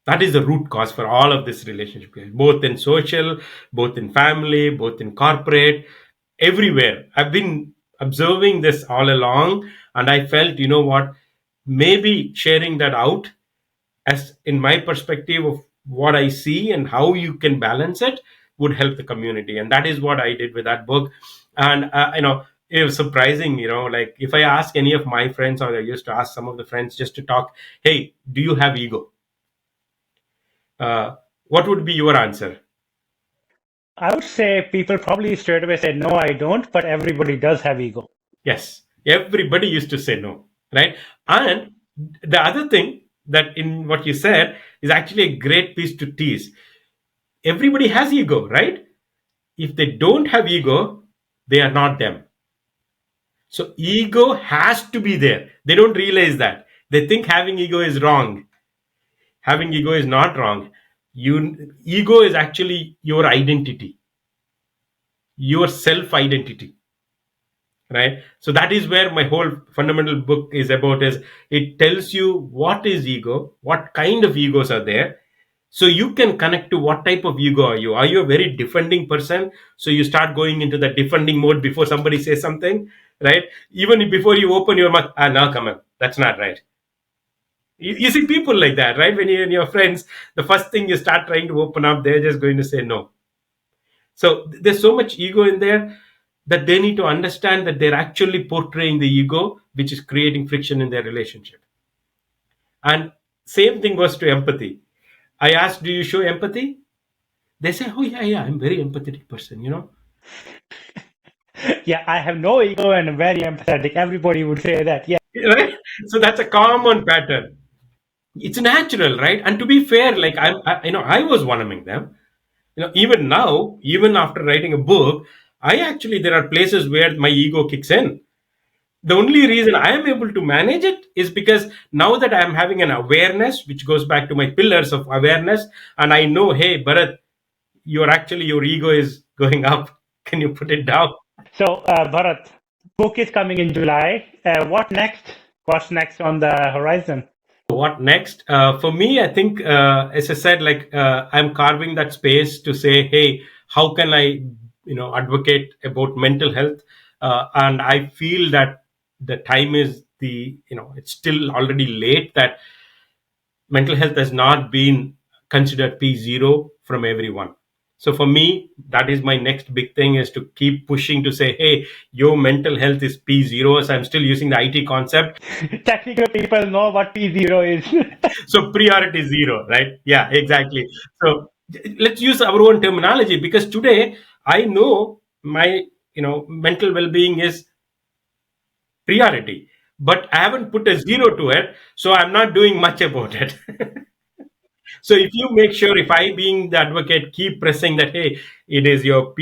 That is the root cause for all of this relationship chaos, both in social, both in family, both in corporate, everywhere. I've been observing this all along, and I felt, you know what, maybe sharing that out as in my perspective of what I see and how you can balance it, would help the community. And that is what I did with that book. And it was surprising, like if I ask any of my friends, or I used to ask some of the friends just to talk, hey, do you have ego? What would be your answer? I would say people probably straight away say, no, I don't, but everybody does have ego. Yes, everybody used to say no, right? And the other thing that in what you said is actually a great piece to tease. Everybody has ego, right? If they don't have ego, they are not them. So ego has to be there. They don't realize that. They think having ego is wrong. Having ego is not wrong. Ego is actually your identity, your self identity, right? So that is where my whole fundamental book is about. Is it tells you what is ego, what kind of egos are there, so you can connect to what type of ego are you. Are you a very defending person, so you start going into the defending mode before somebody says something, right? Even before you open your mouth, no, come on, that's not right. You see people like that, right? When you and your friends, the first thing you start trying to open up, they're just going to say no. So there's so much ego in there that they need to understand that they're actually portraying the ego, which is creating friction in their relationship. And same thing goes to empathy. I asked, do you show empathy? They say, oh, yeah, I'm very empathetic person. Yeah, I have no ego and I'm very empathetic. Everybody would say that. Yeah. Right? So that's a common pattern. It's natural, right? And to be fair, like I was one among them. Even now, even after writing a book, there are places where my ego kicks in. The only reason I am able to manage it is because now that I am having an awareness, which goes back to my pillars of awareness, and I know, hey, Bharat, your ego is going up. Can you put it down? So, Bharat, book is coming in July. What next? What's next on the horizon? What next? For me, I think, as I said, like I'm carving that space to say, hey, how can I, advocate about mental health? And I feel that the time is it's still already late, that mental health has not been considered P0 from everyone. So for me, that is my next big thing, is to keep pushing to say, hey, your mental health is P0. So I'm still using the IT concept. Technical people know what P0 is. So priority zero, right? Yeah, exactly. So let's use our own terminology, because today I know my mental well-being is priority, but I haven't put a zero to it, so I'm not doing much about it. So if you make sure, if I being the advocate keep pressing that, hey, it is your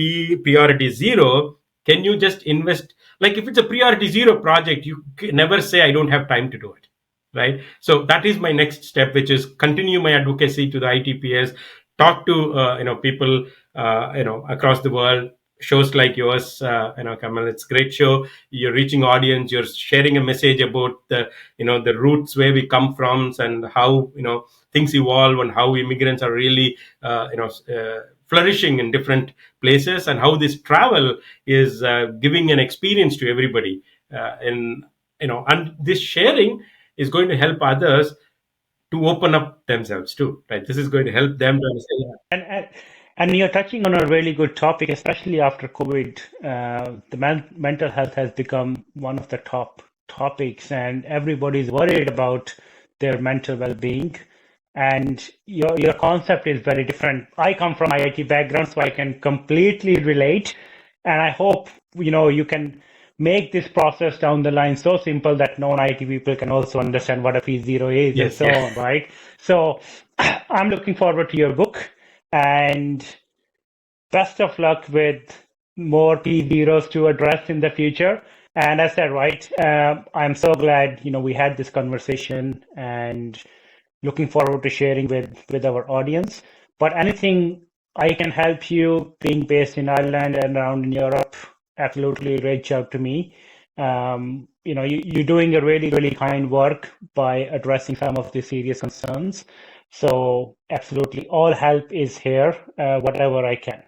priority zero, can you just invest? Like if it's a priority zero project, you never say I don't have time to do it, right? So that is my next step, which is continue my advocacy to the ITPS, talk to people across the world. Shows like yours, Kamal, it's a great show. You're reaching audience. You're sharing a message about the roots where we come from, and how things evolve, and how immigrants are really flourishing in different places, and how this travel is giving an experience to everybody. And this sharing is going to help others to open up themselves too, right? This is going to help them to understand. And, and and you're touching on a really good topic, especially after COVID. The mental health has become one of the top topics, and everybody's worried about their mental well-being. And your concept is very different. I come from IIT background, so I can completely relate. And I hope you can make this process down the line so simple that non-IT people can also understand what a P0 is and Yes, so yeah. on, right? So I'm looking forward to your book, and best of luck with more P0s to address in the future. And as I said, right, I'm so glad we had this conversation, and looking forward to sharing with our audience. But anything I can help you, being based in Ireland and around in Europe, absolutely reach out to me. You're doing a really, really kind work by addressing some of the serious concerns. So absolutely, all help is here, whatever I can.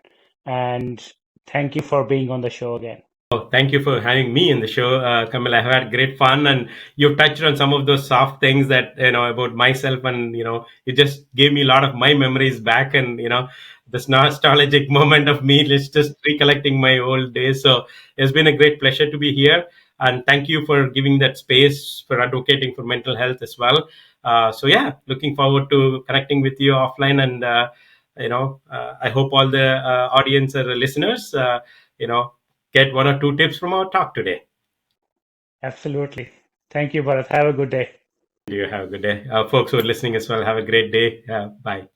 And thank you for being on the show again. Oh, thank you for having me in the show, Kamil. I've had great fun, and you've touched on some of those soft things that about myself, and you just gave me a lot of my memories back, and this nostalgic moment of me just recollecting my old days. So it's been a great pleasure to be here, and thank you for giving that space for advocating for mental health as well. So yeah, looking forward to connecting with you offline, and I hope all the audience or listeners, you know get one or two tips from our talk today. Absolutely. Thank you, Bharat. Have a good day. You have a good day. Folks who are listening as well, have a great day. Bye.